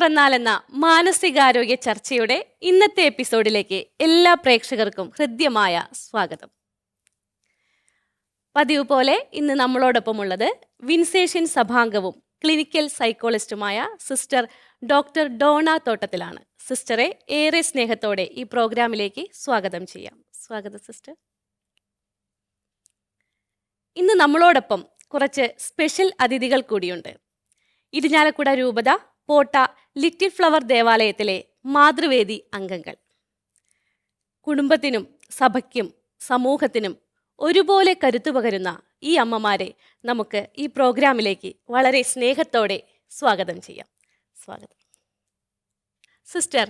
പിറന്നാളെന്ന മാനസികാരോഗ്യ ചർച്ചയുടെ ഇന്നത്തെ എപ്പിസോഡിലേക്ക് എല്ലാ പ്രേക്ഷകർക്കും ഹൃദ്യമായ സ്വാഗതം. പതിവ് പോലെ ഇന്ന് നമ്മളോടൊപ്പമുള്ളത് വിൻസേഷ്യൻ സഭാംഗവും ക്ലിനിക്കൽ സൈക്കോളജിസ്റ്റുമായ സിസ്റ്റർ ഡോക്ടർ ഡോണ തോട്ടത്തിലാണ്. സിസ്റ്ററെ ഏറെ സ്നേഹത്തോടെ ഈ പ്രോഗ്രാമിലേക്ക് സ്വാഗതം ചെയ്യാം. സ്വാഗതം സിസ്റ്റർ. ഇന്ന് നമ്മളോടൊപ്പം കുറച്ച് സ്പെഷ്യൽ അതിഥികൾ കൂടിയുണ്ട്. ഇരിഞ്ഞാലക്കുട രൂപത പോട്ട ലിറ്റിൽ ഫ്ലവർ ദേവാലയത്തിലെ മാതൃവേദി അംഗങ്ങൾ. കുടുംബത്തിനും സഭയ്ക്കും സമൂഹത്തിനും ഒരുപോലെ കരുത്തു പകരുന്ന ഈ അമ്മമാരെ നമുക്ക് ഈ പ്രോഗ്രാമിലേക്ക് വളരെ സ്നേഹത്തോടെ സ്വാഗതം ചെയ്യാം. സ്വാഗതം സിസ്റ്റർ.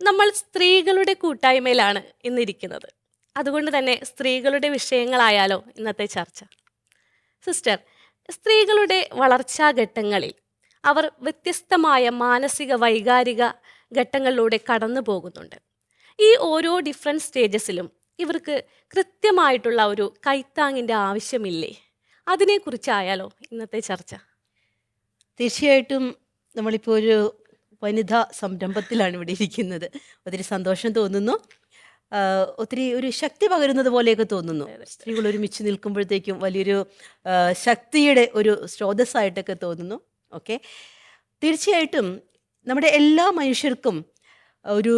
നമ്മൾ സ്ത്രീകളുടെ കൂട്ടായ്മയിലാണ് ഇന്നിരിക്കുന്നത്. അതുകൊണ്ട് തന്നെ സ്ത്രീകളുടെ വിഷയങ്ങളായാലോ ഇന്നത്തെ ചർച്ച. സിസ്റ്റർ, സ്ത്രീകളുടെ വളർച്ചാഘട്ടങ്ങളിൽ അവർ വ്യത്യസ്തമായ മാനസിക വൈകാരിക ഘട്ടങ്ങളിലൂടെ കടന്നു പോകുന്നുണ്ട്. ഈ ഓരോ ഡിഫറെൻറ്റ് സ്റ്റേജസിലും ഇവർക്ക് കൃത്യമായിട്ടുള്ള ഒരു കൈത്താങ്ങിൻ്റെ ആവശ്യമില്ലേ? അതിനെക്കുറിച്ചായാലോ ഇന്നത്തെ ചർച്ച. തീർച്ചയായിട്ടും നമ്മളിപ്പോൾ ഒരു വനിതാ സംരംഭത്തിലാണ് ഇവിടെ ഇരിക്കുന്നത്. ഒത്തിരി സന്തോഷം തോന്നുന്നു. ഒത്തിരി ഒരു ശക്തി പകരുന്നത് പോലെയൊക്കെ തോന്നുന്നു. സ്ത്രീകൾ ഒരുമിച്ച് നിൽക്കുമ്പോഴത്തേക്കും വലിയൊരു ശക്തിയുടെ ഒരു സ്രോതസ്സായിട്ടൊക്കെ തോന്നുന്നു. ഓക്കെ, തീർച്ചയായിട്ടും നമ്മുടെ എല്ലാ മനുഷ്യർക്കും ഒരു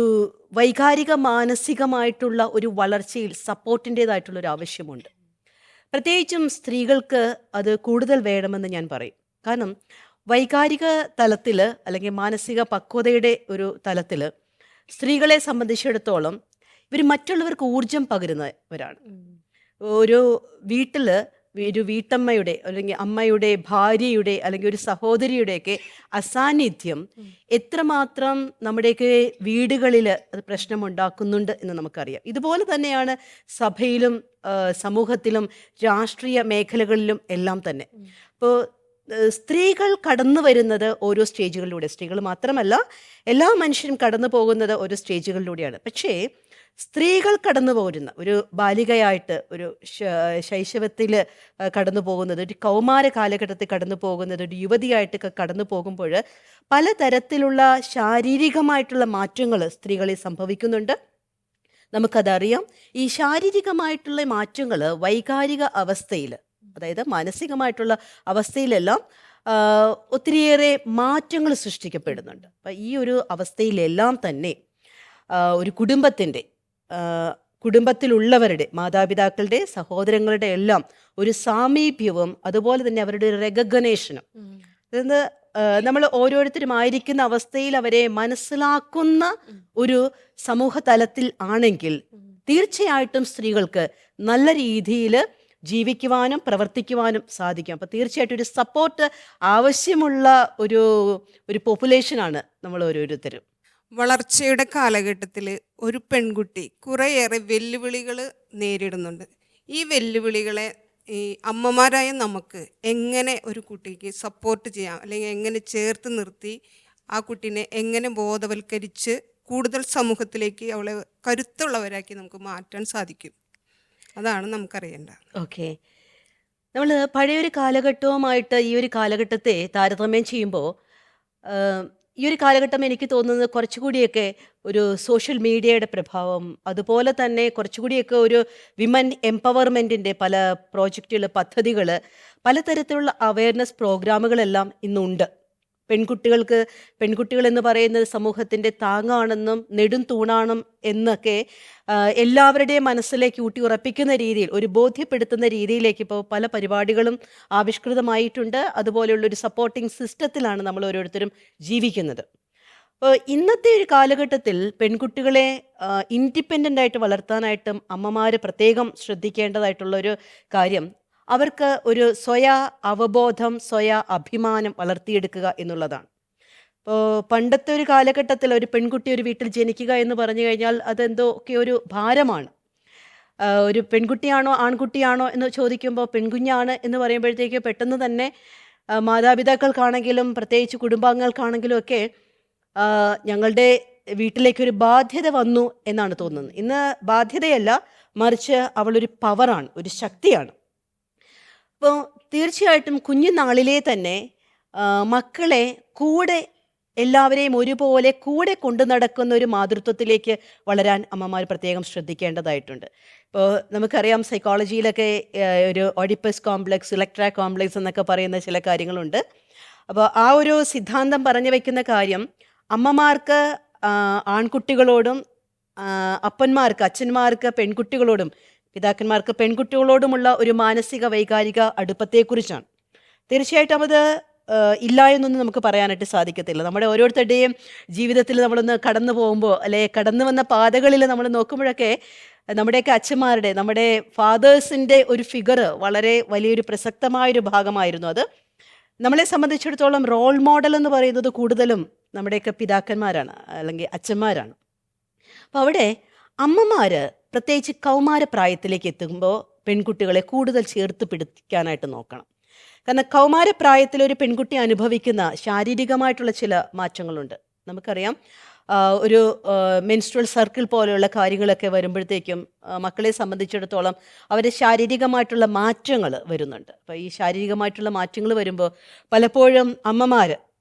വൈകാരിക മാനസികമായിട്ടുള്ള ഒരു വളർച്ചയിൽ സപ്പോർട്ടിൻ്റേതായിട്ടുള്ളൊരു ആവശ്യമുണ്ട്. പ്രത്യേകിച്ചും സ്ത്രീകൾക്ക് അത് കൂടുതൽ വേണമെന്ന് ഞാൻ പറയും. കാരണം വൈകാരിക തലത്തിൽ അല്ലെങ്കിൽ മാനസിക പക്വതയുടെ ഒരു തലത്തിൽ സ്ത്രീകളെ സംബന്ധിച്ചിടത്തോളം ഇവർ മറ്റുള്ളവർക്ക് ഊർജം പകരുന്നവരാണ്. ഒരു വീട്ടിൽ ഒരു വീട്ടമ്മയുടെ അല്ലെങ്കിൽ അമ്മയുടെ ഭാര്യയുടെ അല്ലെങ്കിൽ ഒരു സഹോദരിയുടെയൊക്കെ അസാന്നിധ്യം എത്രമാത്രം നമ്മുടെയൊക്കെ വീടുകളിൽ അത് പ്രശ്നമുണ്ടാക്കുന്നുണ്ട് എന്ന് നമുക്കറിയാം. ഇതുപോലെ തന്നെയാണ് സഭയിലും സമൂഹത്തിലും രാഷ്ട്രീയ മേഖലകളിലും എല്ലാം തന്നെ. അപ്പോൾ സ്ത്രീകൾ കടന്നു വരുന്നത് ഓരോ സ്റ്റേജുകളിലൂടെ, സ്ത്രീകൾ മാത്രമല്ല എല്ലാ മനുഷ്യരും കടന്നു പോകുന്നത് ഓരോ സ്റ്റേജുകളിലൂടെയാണ്. പക്ഷേ സ്ത്രീകൾ കടന്നു പോരുന്ന ഒരു ബാലികയായിട്ട് ഒരു ശൈശവത്തിൽ കടന്നു പോകുന്നത്, ഒരു കൗമാര കാലഘട്ടത്തിൽ കടന്നു പോകുന്നത്, ഒരു യുവതിയായിട്ടൊക്കെ കടന്നു പോകുമ്പോൾ പലതരത്തിലുള്ള ശാരീരികമായിട്ടുള്ള മാറ്റങ്ങൾ സ്ത്രീകളിൽ സംഭവിക്കുന്നുണ്ട്. നമുക്കതറിയാം. ഈ ശാരീരികമായിട്ടുള്ള മാറ്റങ്ങൾ വൈകാരിക അവസ്ഥയിൽ, അതായത് മാനസികമായിട്ടുള്ള അവസ്ഥയിലെല്ലാം ഒത്തിരിയേറെ മാറ്റങ്ങൾ സൃഷ്ടിക്കപ്പെടുന്നുണ്ട്. അപ്പം ഈ ഒരു അവസ്ഥയിലെല്ലാം തന്നെ ഒരു കുടുംബത്തിലുള്ളവരുടെ, മാതാപിതാക്കളുടെ, സഹോദരങ്ങളുടെ എല്ലാം ഒരു സാമീപ്യവും അതുപോലെ തന്നെ അവരുടെ ഒരു റെക്കഗ്നേഷനും, അതായത് നമ്മൾ ഓരോരുത്തരും ആയിരിക്കുന്ന അവസ്ഥയിൽ അവരെ മനസ്സിലാക്കുന്ന ഒരു സമൂഹ തലത്തിൽ ആണെങ്കിൽ തീർച്ചയായിട്ടും സ്ത്രീകൾക്ക് നല്ല രീതിയിൽ ജീവിക്കുവാനും പ്രവർത്തിക്കുവാനും സാധിക്കും. അപ്പോൾ തീർച്ചയായിട്ടും ഒരു സപ്പോർട്ട് ആവശ്യമുള്ള ഒരു പോപ്പുലേഷനാണ് നമ്മൾ ഓരോരുത്തരും. വളർച്ചയുടെ കാലഘട്ടത്തിൽ ഒരു പെൺകുട്ടി കുറേയേറെ വെല്ലുവിളികൾ നേരിടുന്നുണ്ട്. ഈ വെല്ലുവിളികളെ ഈ അമ്മമാരായ നമുക്ക് എങ്ങനെ ഒരു കുട്ടിക്ക് സപ്പോർട്ട് ചെയ്യാം, അല്ലെങ്കിൽ എങ്ങനെ ചേർത്ത് നിർത്തി ആ കുട്ടീനെ എങ്ങനെ ബോധവൽക്കരിച്ച് കൂടുതൽ സമൂഹത്തിലേക്ക് അവളെ കരുത്തുള്ളവരാക്കി നമുക്ക് മാറ്റാൻ സാധിക്കും? അതാണ് നമുക്കറിയേണ്ടത്. ഓക്കെ, നമ്മൾ പഴയൊരു കാലഘട്ടവുമായിട്ട് ഈ ഒരു കാലഘട്ടത്തെ താരതമ്യം ചെയ്യുമ്പോൾ ഈ ഒരു കാലഘട്ടം എനിക്ക് തോന്നുന്നത് കുറച്ചുകൂടിയൊക്കെ ഒരു സോഷ്യൽ മീഡിയയുടെ പ്രഭാവം, അതുപോലെ തന്നെ കുറച്ചുകൂടിയൊക്കെ ഒരു വിമൻ എംപവർമെൻറ്റിൻ്റെ പല പ്രോജക്റ്റുകൾ, പദ്ധതികൾ, പലതരത്തിലുള്ള അവയർനെസ് പ്രോഗ്രാമുകളെല്ലാം ഇന്നുണ്ട്. പെൺകുട്ടികൾ എന്ന് പറയുന്നത് സമൂഹത്തിൻ്റെ താങ്ങാണെന്നും നെടും തൂണാണെന്നും എന്നൊക്കെ എല്ലാവരുടെയും മനസ്സിലേക്ക് ഊട്ടി ഉറപ്പിക്കുന്ന രീതിയിൽ, ഒരു ബോധ്യപ്പെടുത്തുന്ന രീതിയിലേക്ക് ഇപ്പോൾ പല പരിപാടികളും ആവിഷ്കൃതമായിട്ടുണ്ട്. അതുപോലെയുള്ളൊരു സപ്പോർട്ടിംഗ് സിസ്റ്റത്തിലാണ് നമ്മൾ ഓരോരുത്തരും ജീവിക്കുന്നത്. അപ്പോൾ ഇന്നത്തെ ഒരു കാലഘട്ടത്തിൽ പെൺകുട്ടികളെ ഇൻഡിപെൻഡൻ്റ് ആയിട്ട് വളർത്താനായിട്ടും അമ്മമാർ പ്രത്യേകം ശ്രദ്ധിക്കേണ്ടതായിട്ടുള്ളൊരു കാര്യം അവർക്ക് ഒരു സ്വയ അവബോധം, സ്വയ അഭിമാനം വളർത്തിയെടുക്കുക എന്നുള്ളതാണ്. ഇപ്പോൾ പണ്ടത്തെ ഒരു കാലഘട്ടത്തിൽ ഒരു പെൺകുട്ടി ഒരു വീട്ടിൽ ജനിക്കുക എന്ന് പറഞ്ഞു കഴിഞ്ഞാൽ അതെന്തോ ഒക്കെ ഒരു ഭാരമാണ്. ഒരു പെൺകുട്ടിയാണോ ആൺകുട്ടിയാണോ എന്ന് ചോദിക്കുമ്പോൾ പെൺകുഞ്ഞാണ് എന്ന് പറയുമ്പോഴത്തേക്ക് പെട്ടെന്ന് തന്നെ മാതാപിതാക്കൾക്കാണെങ്കിലും പ്രത്യേകിച്ച് കുടുംബാംഗങ്ങൾക്കാണെങ്കിലും ഒക്കെ ഞങ്ങളുടെ വീട്ടിലേക്കൊരു ബാധ്യത വന്നു എന്നാണ് തോന്നുന്നത്. ഇന്ന് ബാധ്യതയല്ല, മറിച്ച് അവളൊരു പവറാണ്, ഒരു ശക്തിയാണ്. അപ്പോൾ തീർച്ചയായിട്ടും കുഞ്ഞുനാളിലെ തന്നെ മക്കളെ കൂടെ എല്ലാവരെയും ഒരുപോലെ കൂടെ കൊണ്ടു നടക്കുന്ന ഒരു മാതൃത്വത്തിലേക്ക് വളരാൻ അമ്മമാർ പ്രത്യേകം ശ്രദ്ധിക്കേണ്ടതായിട്ടുണ്ട്. ഇപ്പോൾ നമുക്കറിയാം സൈക്കോളജിയിലൊക്കെ ഒരു ഓഡിപ്പസ് കോംപ്ലക്സ്, ഇലക്ട്ര കോംപ്ലക്സ് എന്നൊക്കെ പറയുന്ന ചില കാര്യങ്ങളുണ്ട്. അപ്പോൾ ആ ഒരു സിദ്ധാന്തം പറഞ്ഞു വയ്ക്കുന്ന കാര്യം, അമ്മമാർക്ക് ആൺകുട്ടികളോടും അപ്പന്മാർക്ക്, അച്ഛന്മാർക്ക് പെൺകുട്ടികളോടും, പിതാക്കന്മാർക്ക് പെൺകുട്ടികളോടുമുള്ള ഒരു മാനസിക വൈകാരിക അടുപ്പത്തെക്കുറിച്ചാണ്. തീർച്ചയായിട്ടും അത് ഇല്ല എന്നൊന്നും നമുക്ക് പറയാനായിട്ട് സാധിക്കത്തില്ല. നമ്മുടെ ഓരോരുത്തരുടെയും ജീവിതത്തിൽ നമ്മളൊന്ന് കടന്നു പോകുമ്പോൾ, അല്ലെ കടന്നു വന്ന പാതകളിൽ നമ്മൾ നോക്കുമ്പോഴൊക്കെ നമ്മുടെയൊക്കെ അച്ഛന്മാരുടെ, നമ്മുടെ ഫാദേഴ്സിൻ്റെ ഒരു ഫിഗർ വളരെ വലിയൊരു പ്രസക്തമായൊരു ഭാഗമായിരുന്നു അത്. നമ്മളെ സംബന്ധിച്ചിടത്തോളം റോൾ മോഡൽ എന്ന് പറയുന്നത് കൂടുതലും നമ്മുടെയൊക്കെ പിതാക്കന്മാരാണ്, അല്ലെങ്കിൽ അച്ഛന്മാരാണ്. അപ്പോൾ അവിടെ അമ്മമാർ പ്രത്യേകിച്ച് കൗമാരപ്രായത്തിലേക്ക് എത്തുമ്പോൾ പെൺകുട്ടികളെ കൂടുതൽ ചേർത്ത് പിടിക്കാനായിട്ട് നോക്കണം. കാരണം കൗമാരപ്രായത്തിൽ ഒരു പെൺകുട്ടി അനുഭവിക്കുന്ന ശാരീരികമായിട്ടുള്ള ചില മാറ്റങ്ങളുണ്ട്. നമുക്കറിയാം ഒരു മെൻസ്ട്രൽ സർക്കിൾ പോലെയുള്ള കാര്യങ്ങളൊക്കെ വരുമ്പോഴത്തേക്കും മക്കളെ സംബന്ധിച്ചിടത്തോളം അവരുടെ ശാരീരികമായിട്ടുള്ള മാറ്റങ്ങൾ വരുന്നുണ്ട്. അപ്പോൾ ഈ ശാരീരികമായിട്ടുള്ള മാറ്റങ്ങൾ വരുമ്പോൾ പലപ്പോഴും അമ്മമാർ,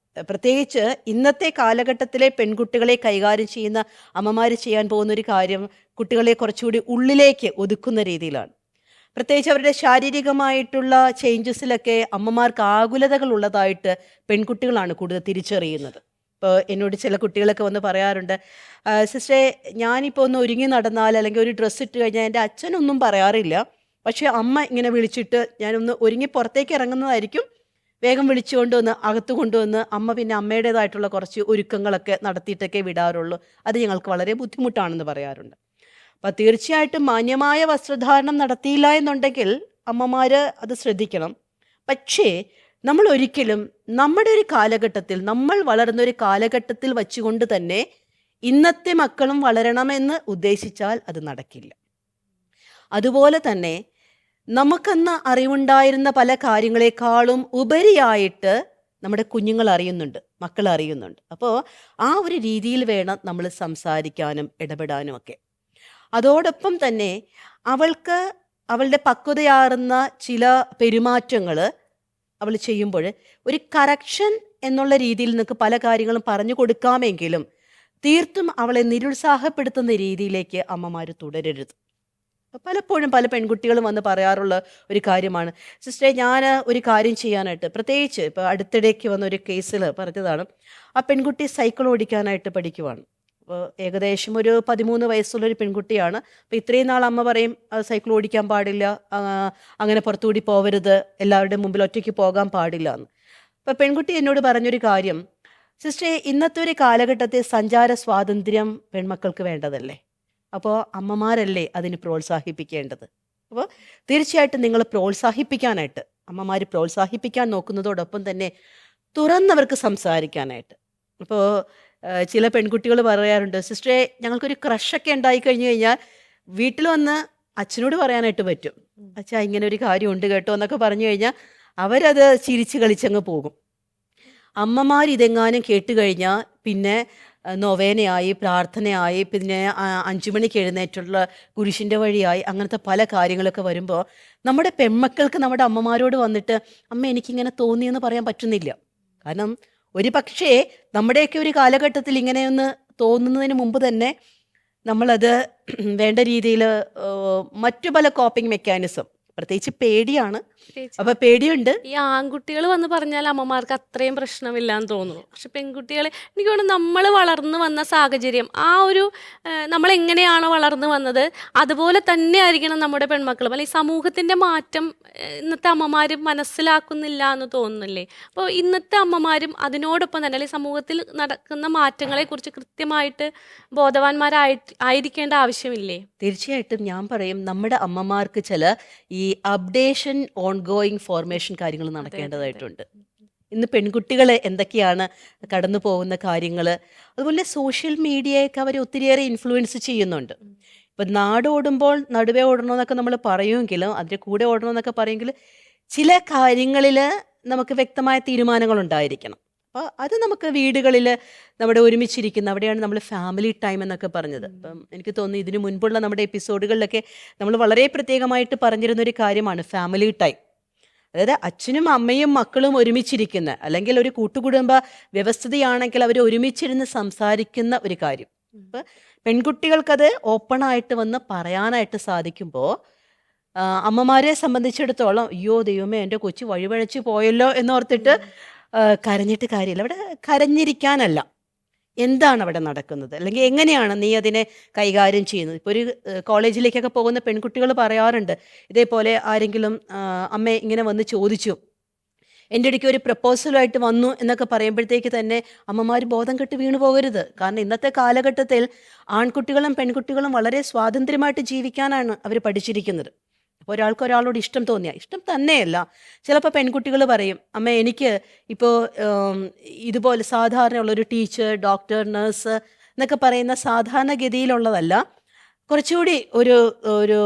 പ്രത്യേകിച്ച് ഇന്നത്തെ കാലഘട്ടത്തിലെ പെൺകുട്ടികളെ കൈകാര്യം ചെയ്യുന്ന അമ്മമാർ ചെയ്യാൻ പോകുന്ന ഒരു കാര്യം, കുട്ടികളെ കുറച്ചുകൂടി ഉള്ളിലേക്ക് ഒതുക്കുന്ന രീതിയിലാണ്. പ്രത്യേകിച്ച് അവരുടെ ശാരീരികമായിട്ടുള്ള ചേഞ്ചസിലൊക്കെ അമ്മമാർക്ക് ആകുലതകൾ ഉള്ളതായിട്ട് പെൺകുട്ടികളാണ് കൂടുതൽ തിരിച്ചറിയുന്നത്. ഇപ്പോൾ എന്നോട് ചില കുട്ടികളൊക്കെ വന്ന് പറയാറുണ്ട്, സിസ്റ്ററെ ഞാനിപ്പോൾ ഒന്ന് ഒരുങ്ങി നടന്നാൽ അല്ലെങ്കിൽ ഒരു ഡ്രസ്സ് ഇട്ട് കഴിഞ്ഞാൽ എൻ്റെ അച്ഛനൊന്നും പറയാറില്ല, പക്ഷേ അമ്മ ഇങ്ങനെ വിളിച്ചിട്ട് ഞാനൊന്ന് ഒരുങ്ങി പുറത്തേക്ക് ഇറങ്ങുന്നതായിരിക്കും, വേഗം വിളിച്ചുകൊണ്ട് വന്ന് അകത്ത് കൊണ്ടുവന്ന് അമ്മ പിന്നെ അമ്മയുടേതായിട്ടുള്ള കുറച്ച് ഒരുക്കങ്ങളൊക്കെ നടത്തിയിട്ടൊക്കെ വിടാറുള്ളൂ, അത് ഞങ്ങൾക്ക് വളരെ ബുദ്ധിമുട്ടാണെന്ന് പറയാറുണ്ട്. അപ്പം തീർച്ചയായിട്ടും മാന്യമായ വസ്ത്രധാരണം നടത്തിയില്ല എന്നുണ്ടെങ്കിൽ അമ്മമാർ അത് ശ്രദ്ധിക്കണം. പക്ഷേ നമ്മൾ ഒരിക്കലും നമ്മുടെ ഒരു കാലഘട്ടത്തിൽ, നമ്മൾ വളർന്ന ഒരു കാലഘട്ടത്തിൽ വച്ചുകൊണ്ട് തന്നെ ഇന്നത്തെ മക്കളും വളരണമെന്ന് ഉദ്ദേശിച്ചാൽ അത് നടക്കില്ല. അതുപോലെ തന്നെ നമുക്കന്ന് അറിവുണ്ടായിരുന്ന പല കാര്യങ്ങളെക്കാളും ഉപരിയായിട്ട് നമ്മുടെ കുഞ്ഞുങ്ങൾ അറിയുന്നുണ്ട്, മക്കൾ അറിയുന്നുണ്ട്. അപ്പോൾ ആ ഒരു രീതിയിൽ വേണം നമ്മൾ സംസാരിക്കാനും ഇടപെടാനും ഒക്കെ. അതോടൊപ്പം തന്നെ അവൾക്ക് അവളുടെ പക്വതയാർന്ന ചില പെരുമാറ്റങ്ങൾ അവൾ ചെയ്യുമ്പോൾ ഒരു കറക്ഷൻ എന്നുള്ള രീതിയിൽ നിങ്ങൾക്ക് പല കാര്യങ്ങളും പറഞ്ഞു കൊടുക്കാമെങ്കിലും തീർത്തും അവളെ നിരുത്സാഹപ്പെടുത്തുന്ന രീതിയിലേക്ക് അമ്മമാർ തുടരരുത്. പലപ്പോഴും പല പെൺകുട്ടികളും വന്ന് പറയാറുള്ള ഒരു കാര്യമാണ്, സിസ്റ്ററെ ഞാൻ ഒരു കാര്യം ചെയ്യാനായിട്ട്, പ്രത്യേകിച്ച് ഇപ്പോൾ അടുത്തിടയ്ക്ക് വന്ന ഒരു കേസിൽ പറഞ്ഞതാണ്, ആ പെൺകുട്ടി സൈക്കിൾ ഓടിക്കാനായിട്ട് പഠിക്കുവാണ്. അപ്പോൾ ഏകദേശം ഒരു 13 വയസ്സുള്ളൊരു പെൺകുട്ടിയാണ്. അപ്പോൾ ഇത്രയും നാൾ അമ്മ പറയും സൈക്കിൾ ഓടിക്കാൻ പാടില്ല, അങ്ങനെ പുറത്തുകൂടി പോവരുത്, എല്ലാവരുടെയും മുമ്പിൽ ഒറ്റയ്ക്ക് പോകാൻ പാടില്ല എന്ന്. അപ്പോൾ പെൺകുട്ടി എന്നോട് പറഞ്ഞൊരു കാര്യം, സിസ്റ്ററെ ഇന്നത്തെ ഒരു കാലഘട്ടത്തെ സഞ്ചാര സ്വാതന്ത്ര്യം പെൺമക്കൾക്ക് വേണ്ടതല്ലേ, അപ്പോൾ അമ്മമാരല്ലേ അതിന് പ്രോത്സാഹിപ്പിക്കേണ്ടത്. അപ്പോൾ തീർച്ചയായിട്ടും നിങ്ങൾ പ്രോത്സാഹിപ്പിക്കാനായിട്ട്, അമ്മമാർ പ്രോത്സാഹിപ്പിക്കാൻ നോക്കുന്നതോടൊപ്പം തന്നെ തുറന്നവർക്ക് സംസാരിക്കാനായിട്ട്. ഇപ്പോൾ ചില പെൺകുട്ടികൾ പറയാറുണ്ട്, സിസ്റ്ററെ ഞങ്ങൾക്കൊരു ക്രഷൊക്കെ ഉണ്ടായി കഴിഞ്ഞു കഴിഞ്ഞാൽ വീട്ടിൽ വന്ന് അച്ഛനോട് പറയാനായിട്ട് പറ്റും, അച്ഛാ ഇങ്ങനെ ഒരു കാര്യം ഉണ്ട് കേട്ടോ എന്നൊക്കെ പറഞ്ഞു കഴിഞ്ഞാൽ അവരത് ചിരിച്ച് കളിച്ചങ്ങ് പോകും. അമ്മമാർ ഇതെങ്ങാനും കേട്ട് കഴിഞ്ഞാൽ പിന്നെ നൊവേനയായി, പ്രാർത്ഥനയായി, പിന്നെ 5 മണിക്ക് എഴുന്നേറ്റുള്ള കുരിശിൻ്റെ വഴിയായി, അങ്ങനത്തെ പല കാര്യങ്ങളൊക്കെ വരുമ്പോൾ നമ്മുടെ പെൺമക്കൾക്ക് നമ്മുടെ അമ്മമാരോട് വന്നിട്ട് അമ്മ എനിക്കിങ്ങനെ തോന്നിയെന്ന് പറയാൻ പറ്റുന്നില്ല. കാരണം ഒരു പക്ഷേ നമ്മുടെയൊക്കെ ഒരു കാലഘട്ടത്തിൽ ഇങ്ങനെയൊന്ന് തോന്നുന്നതിന് മുമ്പ് തന്നെ നമ്മളത് വേണ്ട രീതിയിൽ മറ്റു പല കോപ്പിംഗ് മെക്കാനിസം, പ്രത്യേകിച്ച് പേടിയാണ്, അപ്പൊ പേടിയുണ്ട്. ഈ ആൺകുട്ടികൾ വന്ന് പറഞ്ഞാൽ അമ്മമാർക്ക് അത്രയും പ്രശ്നമില്ലാന്ന് തോന്നുന്നു. പക്ഷെ പെൺകുട്ടികളെ എനിക്ക് തോന്നുന്നു നമ്മൾ വളർന്നു വന്ന സാഹചര്യം, ആ ഒരു നമ്മൾ എങ്ങനെയാണോ വളർന്നു വന്നത് അതുപോലെ തന്നെ ആയിരിക്കണം നമ്മുടെ പെൺമക്കളും. അല്ലെങ്കിൽ സമൂഹത്തിന്റെ മാറ്റം ഇന്നത്തെ അമ്മമാരും മനസ്സിലാക്കുന്നില്ല എന്ന് തോന്നുന്നില്ലേ? അപ്പോൾ ഇന്നത്തെ അമ്മമാരും അതിനോടൊപ്പം തന്നെ അല്ലെങ്കിൽ സമൂഹത്തിൽ നടക്കുന്ന മാറ്റങ്ങളെ കുറിച്ച് കൃത്യമായിട്ട് ബോധവാന്മാരായിരിക്കേണ്ട ആവശ്യമില്ലേ? തീർച്ചയായിട്ടും ഞാൻ പറയും, നമ്മുടെ അമ്മമാർക്ക് ചില ഈ അപ്ഡേഷൻ ഓൺഗോയിങ് ഫോർമേഷൻ കാര്യങ്ങൾ നടക്കേണ്ടതായിട്ടുണ്ട്. ഇന്ന് പെൺകുട്ടികൾ എന്തൊക്കെയാണ് കടന്നു പോകുന്ന കാര്യങ്ങൾ, അതുപോലെ സോഷ്യൽ മീഡിയയൊക്കെ അവരെ ഒത്തിരിയേറെ ഇൻഫ്ലുവൻസ് ചെയ്യുന്നുണ്ട്. ഇപ്പം നാടോടുമ്പോൾ നടുവേ ഓടണമെന്നൊക്കെ നമ്മൾ പറയുമെങ്കിലും, അതിൻ്റെ കൂടെ ഓടണമെന്നൊക്കെ പറയുമെങ്കിൽ ചില കാര്യങ്ങളിൽ നമുക്ക് വ്യക്തമായ തീരുമാനങ്ങൾ ഉണ്ടായിരിക്കണം. അപ്പോൾ അത് നമുക്ക് വീടുകളിൽ നമ്മുടെ ഒരുമിച്ചിരിക്കുന്ന, അവിടെയാണ് നമ്മൾ ഫാമിലി ടൈം എന്നൊക്കെ പറഞ്ഞത്. അപ്പം എനിക്ക് തോന്നുന്നു ഇതിനു മുൻപുള്ള നമ്മുടെ എപ്പിസോഡുകളിലൊക്കെ നമ്മൾ വളരെ പ്രത്യേകമായിട്ട് പറഞ്ഞിരുന്നൊരു കാര്യമാണ് ഫാമിലി ടൈം. അതായത് അച്ഛനും അമ്മയും മക്കളും ഒരുമിച്ചിരിക്കുന്ന, അല്ലെങ്കിൽ ഒരു കൂട്ടുകുടുംബ വ്യവസ്ഥിതിയാണെങ്കിൽ അവർ ഒരുമിച്ചിരുന്ന് സംസാരിക്കുന്ന ഒരു കാര്യം. ഇപ്പം പെൺകുട്ടികൾക്കത് ഓപ്പണായിട്ട് വന്ന് പറയാനായിട്ട് സാധിക്കുമ്പോൾ അമ്മമാരെ സംബന്ധിച്ചിടത്തോളം അയ്യോ ദൈവമേ എൻ്റെ കൊച്ചു വഴിവഴച്ച് പോയല്ലോ എന്നോർത്തിട്ട് കരഞ്ഞിട്ട് കാര്യമില്ല. അവിടെ കരഞ്ഞിരിക്കാനല്ല, എന്താണ് അവിടെ നടക്കുന്നത്, അല്ലെങ്കിൽ എങ്ങനെയാണ് നീ അതിനെ കൈകാര്യം ചെയ്യുന്നത്. ഇപ്പോൾ ഒരു കോളേജിലേക്കൊക്കെ പോകുന്ന പെൺകുട്ടികൾ പറയാറുണ്ട്, ഇതേപോലെ ആരെങ്കിലും അമ്മ ഇങ്ങനെ വന്ന് ചോദിച്ചു, എൻ്റെ ഇടയ്ക്ക് ഒരു പ്രപ്പോസലുമായിട്ട് വന്നു എന്നൊക്കെ പറയുമ്പോഴത്തേക്ക് തന്നെ അമ്മമാർ ബോധം കെട്ട് വീണു പോകരുത്. കാരണം ഇന്നത്തെ കാലഘട്ടത്തിൽ ആൺകുട്ടികളും പെൺകുട്ടികളും വളരെ സ്വാതന്ത്ര്യമായിട്ട് ജീവിക്കാനാണ് അവർ പഠിച്ചിരിക്കുന്നത്. അപ്പോൾ ഒരാൾക്ക് ഒരാളോട് ഇഷ്ടം തോന്നിയ ഇഷ്ടം തന്നെയല്ല, ചിലപ്പോൾ പെൺകുട്ടികൾ പറയും അമ്മ എനിക്ക് ഇപ്പോൾ ഇതുപോലെ സാധാരണയുള്ളൊരു ടീച്ചർ, ഡോക്ടർ, നഴ്സ് എന്നൊക്കെ പറയുന്ന സാധാരണഗതിയിലുള്ളതല്ല, കുറച്ചുകൂടി ഒരു ഒരു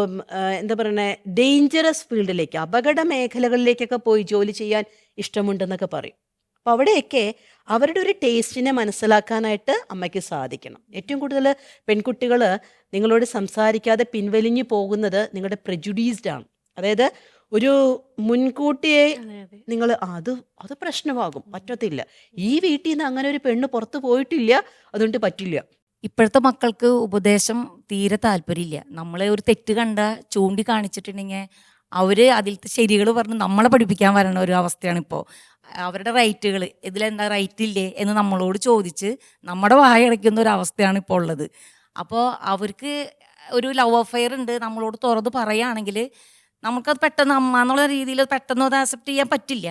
എന്താ പറയണേ, ഡേഞ്ചറസ് ഫീൽഡിലേക്ക്, അപകട മേഖലകളിലേക്കൊക്കെ പോയി ജോലി ചെയ്യാൻ ഇഷ്ടമുണ്ടെന്നൊക്കെ പറയും. അപ്പോൾ അവിടെയൊക്കെ അവരുടെ ഒരു ടേസ്റ്റിനെ മനസ്സിലാക്കാനായിട്ട് അമ്മയ്ക്ക് സാധിക്കണം. ഏറ്റവും കൂടുതൽ പെൺകുട്ടികൾ നിങ്ങളോട് സംസാരിക്കാതെ പിൻവലിഞ്ഞു പോകുന്നത് നിങ്ങളുടെ പ്രെജുഡീസ്ഡ് ആണ്. അതായത് ഒരു മുൻകൂട്ടിയെ നിങ്ങൾ അത് പ്രശ്നമാകും, പറ്റത്തില്ല, ഈ വീട്ടിൽ നിന്ന് അങ്ങനെ ഒരു പെണ്ണ് പുറത്ത് പോയിട്ടില്ല, അതുകൊണ്ട് പറ്റില്ല. ഇപ്പോഴത്തെ മക്കൾക്ക് ഉപദേശം തീരെ താല്പര്യമില്ല. നമ്മളെ ഒരു തെറ്റ് കണ്ട ചൂണ്ടിക്കാണിച്ചിട്ടുണ്ടെങ്കിൽ അവര് അതിലത്തെ ശരികൾ പറഞ്ഞ് നമ്മളെ പഠിപ്പിക്കാൻ വരണ ഒരു അവസ്ഥയാണ് ഇപ്പോൾ. അവരുടെ റൈറ്റുകൾ, ഇതിലെന്താ റൈറ്റ് ഇല്ലേ എന്ന് നമ്മളോട് ചോദിച്ച് നമ്മുടെ വായടയ്ക്കുന്ന ഒരു അവസ്ഥയാണ് ഇപ്പോൾ ഉള്ളത്. അപ്പോൾ അവർക്ക് ഒരു ലവ് അഫെയർ ഉണ്ട്, നമ്മളോട് തുറന്ന് പറയുകയാണെങ്കിൽ നമുക്കത് പെട്ടെന്ന് അമ്മ എന്നുള്ള രീതിയിൽ പെട്ടെന്ന് അത് ആക്സെപ്റ്റ് ചെയ്യാൻ പറ്റില്ല.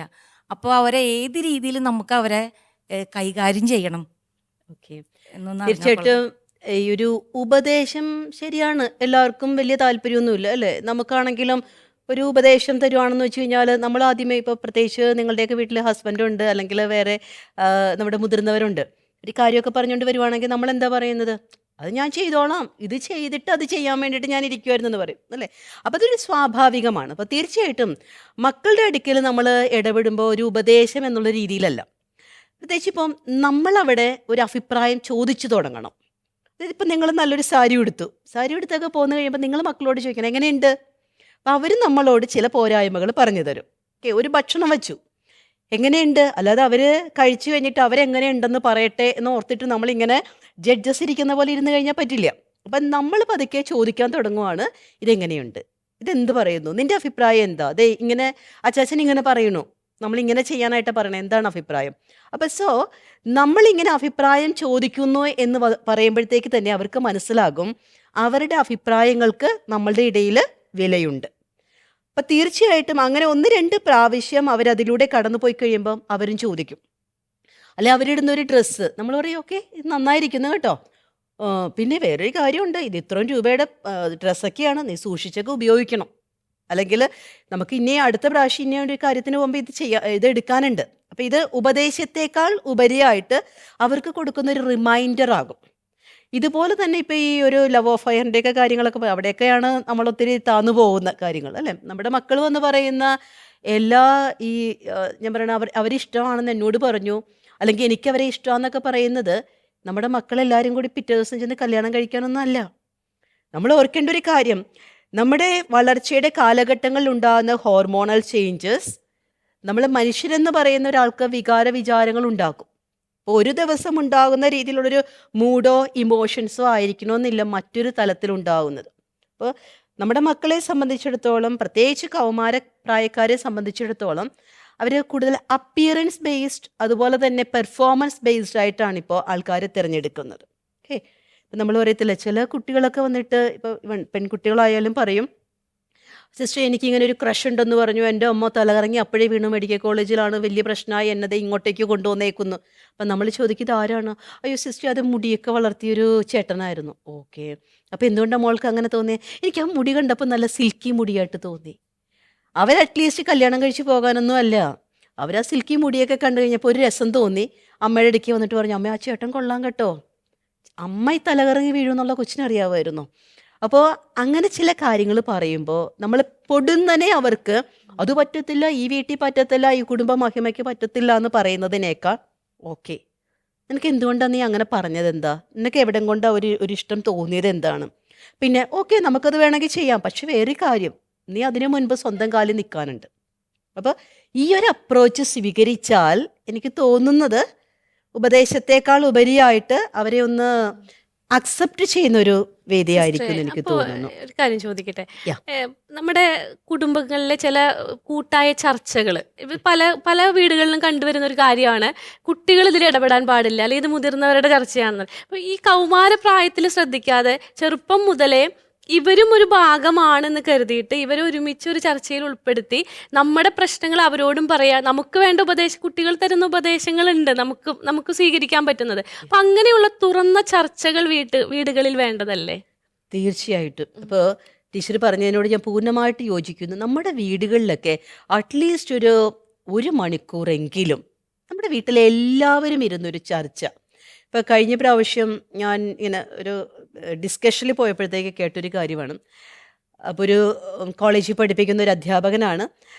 അപ്പോൾ അവരെ ഏത് രീതിയിൽ നമുക്ക് അവരെ കൈകാര്യം ചെയ്യണം ഓക്കെ, എന്നൊന്ന് തീർച്ചയായിട്ടും ഈ ഒരു ഉപദേശം ശരിയാണ്, എല്ലാവർക്കും വലിയ താല്പര്യമൊന്നുമില്ല അല്ലേ. നമുക്കാണെങ്കിലും ഒരു ഉപദേശം തരുവാണെന്ന് വെച്ച് കഴിഞ്ഞാൽ നമ്മൾ ആദ്യമേ, ഇപ്പോൾ പ്രത്യേകിച്ച് നിങ്ങളുടെയൊക്കെ വീട്ടിൽ ഹസ്ബൻഡുണ്ട് അല്ലെങ്കിൽ വേറെ നമ്മുടെ മുതിർന്നവരുണ്ട്, ഒരു കാര്യമൊക്കെ പറഞ്ഞുകൊണ്ട് വരുവാണെങ്കിൽ നമ്മൾ എന്താ പറയുന്നത്, അത് ഞാൻ ചെയ്തോളാം, ഇത് ചെയ്തിട്ട് അത് ചെയ്യാൻ വേണ്ടിയിട്ട് ഞാൻ ഇരിക്കുമായിരുന്നു എന്ന് പറയും അല്ലേ. അപ്പോൾ അതൊരു സ്വാഭാവികമാണ്. അപ്പോൾ തീർച്ചയായിട്ടും മക്കളുടെ അടുക്കൽ നമ്മൾ ഇടപെടുമ്പോൾ ഒരു ഉപദേശം എന്നുള്ള രീതിയിലല്ല, പ്രത്യേകിച്ച് ഇപ്പം നമ്മളവിടെ ഒരു അഭിപ്രായം ചോദിച്ചു തുടങ്ങണം. അതായത് ഇപ്പം നിങ്ങൾ നല്ലൊരു സാരി എടുത്തൊക്കെ പോന്നു കഴിയുമ്പോൾ നിങ്ങൾ മക്കളോട് ചോദിക്കണം എങ്ങനെയുണ്ട്. അപ്പം അവർ നമ്മളോട് ചില പോരായ്മകൾ പറഞ്ഞു തരും. ഓക്കെ, ഒരു ഭക്ഷണം വെച്ചു, എങ്ങനെയുണ്ട്, അല്ലാതെ അവർ കഴിച്ചു കഴിഞ്ഞിട്ട് അവരെങ്ങനെയുണ്ടെന്ന് പറയട്ടെ എന്ന് ഓർത്തിട്ട് നമ്മളിങ്ങനെ ജഡ്ജസ് ഇരിക്കുന്ന പോലെ ഇരുന്ന് കഴിഞ്ഞാൽ പറ്റില്ല. അപ്പം നമ്മൾ പതുക്കെ ചോദിക്കാൻ തുടങ്ങുവാണ്, ഇതെങ്ങനെയുണ്ട്, ഇതെന്ത് പറയുന്നു, നിൻ്റെ അഭിപ്രായം എന്താ, അതെ ഇങ്ങനെ അച്ചാച്ചൻ ഇങ്ങനെ പറയണു, നമ്മളിങ്ങനെ ചെയ്യാനായിട്ട് പറയണേ, എന്താണ് അഭിപ്രായം. അപ്പം നമ്മളിങ്ങനെ അഭിപ്രായം ചോദിക്കുന്നു എന്ന് പറയുമ്പോഴത്തേക്ക് തന്നെ അവർക്ക് മനസ്സിലാകും അവരുടെ അഭിപ്രായങ്ങൾക്ക് നമ്മളുടെ ഇടയിൽ വിലയുണ്ട്. അപ്പം തീർച്ചയായിട്ടും അങ്ങനെ 1-2 പ്രാവശ്യം അവരതിലൂടെ കടന്നു പോയി കഴിയുമ്പം അവരും ചോദിക്കും. അല്ലെ അവരിടുന്നൊരു ഡ്രസ്സ് നമ്മൾ പറയും ഓക്കെ ഇത് നന്നായിരിക്കുന്നു കേട്ടോ, പിന്നെ വേറൊരു കാര്യമുണ്ട്, ഇത് ഇത്രയും രൂപയുടെ ഡ്രസ്സൊക്കെയാണ്, നീ സൂക്ഷിച്ചൊക്കെ ഉപയോഗിക്കണം, അല്ലെങ്കിൽ നമുക്ക് ഇനി അടുത്ത പ്രാവശ്യം ഇനി ഒരു കാര്യത്തിന് പോകുമ്പോൾ ഇത് എടുക്കാനുണ്ട്. അപ്പം ഇത് ഉപദേശത്തേക്കാൾ ഉപരിയായിട്ട് അവർക്ക് കൊടുക്കുന്ന ഒരു റിമൈൻഡർ ആകും. ഇതുപോലെ തന്നെ ഇപ്പോൾ ഈ ഒരു ലവ് അഫെയറിൻ്റെയൊക്കെ കാര്യങ്ങളൊക്കെ അവിടെയൊക്കെയാണ് നമ്മൾ ഒത്തിരി താന്നു പോകുന്ന കാര്യങ്ങൾ അല്ലേ. നമ്മുടെ മക്കൾ വന്ന് പറയുന്ന എല്ലാ ഈ ഞാൻ പറയണ അവരിഷ്ടമാണെന്ന് എന്നോട് പറഞ്ഞു, അല്ലെങ്കിൽ എനിക്ക് അവരെ ഇഷ്ടമാണെന്നൊക്കെ പറയുന്നത് നമ്മുടെ മക്കളെല്ലാവരും കൂടി പിറ്റേ ദിവസം ചെന്ന് കല്യാണം കഴിക്കാനൊന്നും അല്ല. നമ്മൾ ഓർക്കേണ്ട ഒരു കാര്യം, നമ്മുടെ വളർച്ചയുടെ കാലഘട്ടങ്ങളിൽ ഉണ്ടാകുന്ന ഹോർമോണൽ ചേഞ്ചസ് നമ്മൾ മനുഷ്യരെന്ന് പറയുന്ന ഒരാൾക്ക് വിചാരങ്ങൾ ഉണ്ടാക്കും. അപ്പോൾ ഒരു ദിവസം ഉണ്ടാകുന്ന രീതിയിലുള്ളൊരു മൂഡോ ഇമോഷൻസോ ആയിരിക്കണമെന്നില്ല മറ്റൊരു തലത്തിലുണ്ടാകുന്നത്. അപ്പോൾ നമ്മുടെ മക്കളെ സംബന്ധിച്ചിടത്തോളം, പ്രത്യേകിച്ച് കൗമാര പ്രായക്കാരെ സംബന്ധിച്ചിടത്തോളം, അവർ കൂടുതൽ അപ്പിയറൻസ് ബേസ്ഡ് അതുപോലെ തന്നെ പെർഫോമൻസ് ബേസ്ഡ് ആയിട്ടാണ് ഇപ്പോൾ ആൾക്കാരെ തിരഞ്ഞെടുക്കുന്നത്. ഓക്കെ, ഇപ്പം നമ്മൾ പറയത്തില്ല, ചില കുട്ടികളൊക്കെ വന്നിട്ട് ഇപ്പോൾ പെൺകുട്ടികളായാലും പറയും, സിസ്റ്റർ എനിക്കിങ്ങനെ ഒരു ക്രഷ് ഉണ്ടെന്ന് പറഞ്ഞു, എൻ്റെ അമ്മ തലകറങ്ങി അപ്പോഴേ വീണു, മെഡിക്കൽ കോളേജിലാണ്, വലിയ പ്രശ്നമായി, എന്നത് ഇങ്ങോട്ടേക്ക് കൊണ്ടുവന്നേക്കുന്നു. അപ്പം നമ്മൾ ചോദിക്കുന്നത് ആരാണ്, അയ്യോ സിസ്റ്റർ അത് മുടിയൊക്കെ വളർത്തിയൊരു ചേട്ടനായിരുന്നു. ഓക്കെ, അപ്പോൾ എന്തുകൊണ്ടാണ് മോൾക്ക് അങ്ങനെ തോന്നിയത്, എനിക്ക് ആ മുടി കണ്ടപ്പോൾ നല്ല സിൽക്കി മുടിയായിട്ട് തോന്നി. അവർ അറ്റ്ലീസ്റ്റ് കല്യാണം കഴിച്ച് പോകാനൊന്നും അല്ല, അവർ ആ സിൽക്കി മുടിയൊക്കെ കണ്ടു കഴിഞ്ഞപ്പോൾ ഒരു രസം തോന്നി, അമ്മയുടെ ഇടയ്ക്ക് വന്നിട്ട് പറഞ്ഞു, അമ്മ ആ ചേട്ടൻ കൊള്ളാം കേട്ടോ. അമ്മ ഈ തലകറങ്ങി വീഴുമെന്നുള്ള കൊച്ചിനറിയാമായിരുന്നു. അപ്പോൾ അങ്ങനെ ചില കാര്യങ്ങൾ പറയുമ്പോൾ നമ്മൾ പൊടുന്നനെ അവർക്ക് അത് പറ്റത്തില്ല, ഈ വീട്ടിൽ പറ്റത്തില്ല, ഈ കുടുംബ മഹിമയ്ക്ക് പറ്റത്തില്ല എന്ന് പറയുന്നതിനേക്കാൾ ഓക്കെ നിനക്ക് എന്തുകൊണ്ടാണ് നീ അങ്ങനെ പറഞ്ഞത്, എന്താ നിനക്ക് എവിടെ കൊണ്ടാണ് ഒരു ഇഷ്ടം തോന്നിയത് എന്താണ്, പിന്നെ ഓക്കെ നമുക്കത് വേണമെങ്കിൽ ചെയ്യാം, പക്ഷെ വേറെ കാര്യം നീ അതിനു മുൻപ് സ്വന്തം കാലിൽ നിൽക്കാനുണ്ട്. അപ്പോൾ ഈ ഒരു അപ്രോച്ച് സ്വീകരിച്ചാൽ എനിക്ക് തോന്നുന്നത് ഉപദേശത്തെക്കാൾ ഉപരിയായിട്ട് അവരെ ഒന്ന് അക്സെപ്റ്റ് ചെയ്യുന്ന ഒരു വേദിയായിരിക്കും എന്ന് എനിക്ക് അപ്പോ തോന്നുന്നു. ഒരു കാര്യം ചോദിക്കട്ടെ. Yeah. നമ്മുടെ കുടുംബങ്ങളിലെ ചില കൂട്ടായ ചർച്ചകൾ പല പല വീടുകളിലും കണ്ടുവരുന്ന ഒരു കാര്യമാണ്, കുട്ടികൾ ഇതിൽ ഇടപെടാൻ പാടില്ല, അല്ലെങ്കിൽ ഇത് മുതിർന്നവരുടെ ചർച്ചയാണെന്ന്. അപ്പൊ ഈ കൗമാര പ്രായത്തിൽ ശ്രദ്ധിക്കാതെ ചെറുപ്പം മുതലേ ഇവരും ഒരു ഭാഗമാണെന്ന് കരുതിയിട്ട് ഇവരെ ഒരുമിച്ച് ഒരു ചർച്ചയിൽ ഉൾപ്പെടുത്തി നമ്മുടെ പ്രശ്നങ്ങൾ അവരോടും പറയാ, നമുക്ക് വേണ്ട കുട്ടികൾ തരുന്ന ഉപദേശങ്ങളുണ്ട് നമുക്ക് സ്വീകരിക്കാൻ പറ്റുന്നത്. അപ്പൊ അങ്ങനെയുള്ള തുറന്ന ചർച്ചകൾ വീടുകളിൽ വേണ്ടതല്ലേ? തീർച്ചയായിട്ടും. അപ്പോൾ ടീച്ചർ പറഞ്ഞതിനോട് ഞാൻ പൂർണ്ണമായിട്ട് യോജിക്കുന്നു. നമ്മുടെ വീടുകളിലൊക്കെ അറ്റ്ലീസ്റ്റ് ഒരു മണിക്കൂറെങ്കിലും നമ്മുടെ വീട്ടിലെ എല്ലാവരും ഇരുന്നൊരു ചർച്ച. ഇപ്പോൾ കഴിഞ്ഞ പ്രാവശ്യം ഞാൻ ഇങ്ങനെ ഒരു ഡിസ്കഷനിൽ പോയപ്പോഴത്തേക്ക് കേട്ടൊരു കാര്യമാണ്. അപ്പോൾ ഒരു കോളേജിൽ പഠിപ്പിക്കുന്ന ഒരു അധ്യാപകനാണ്.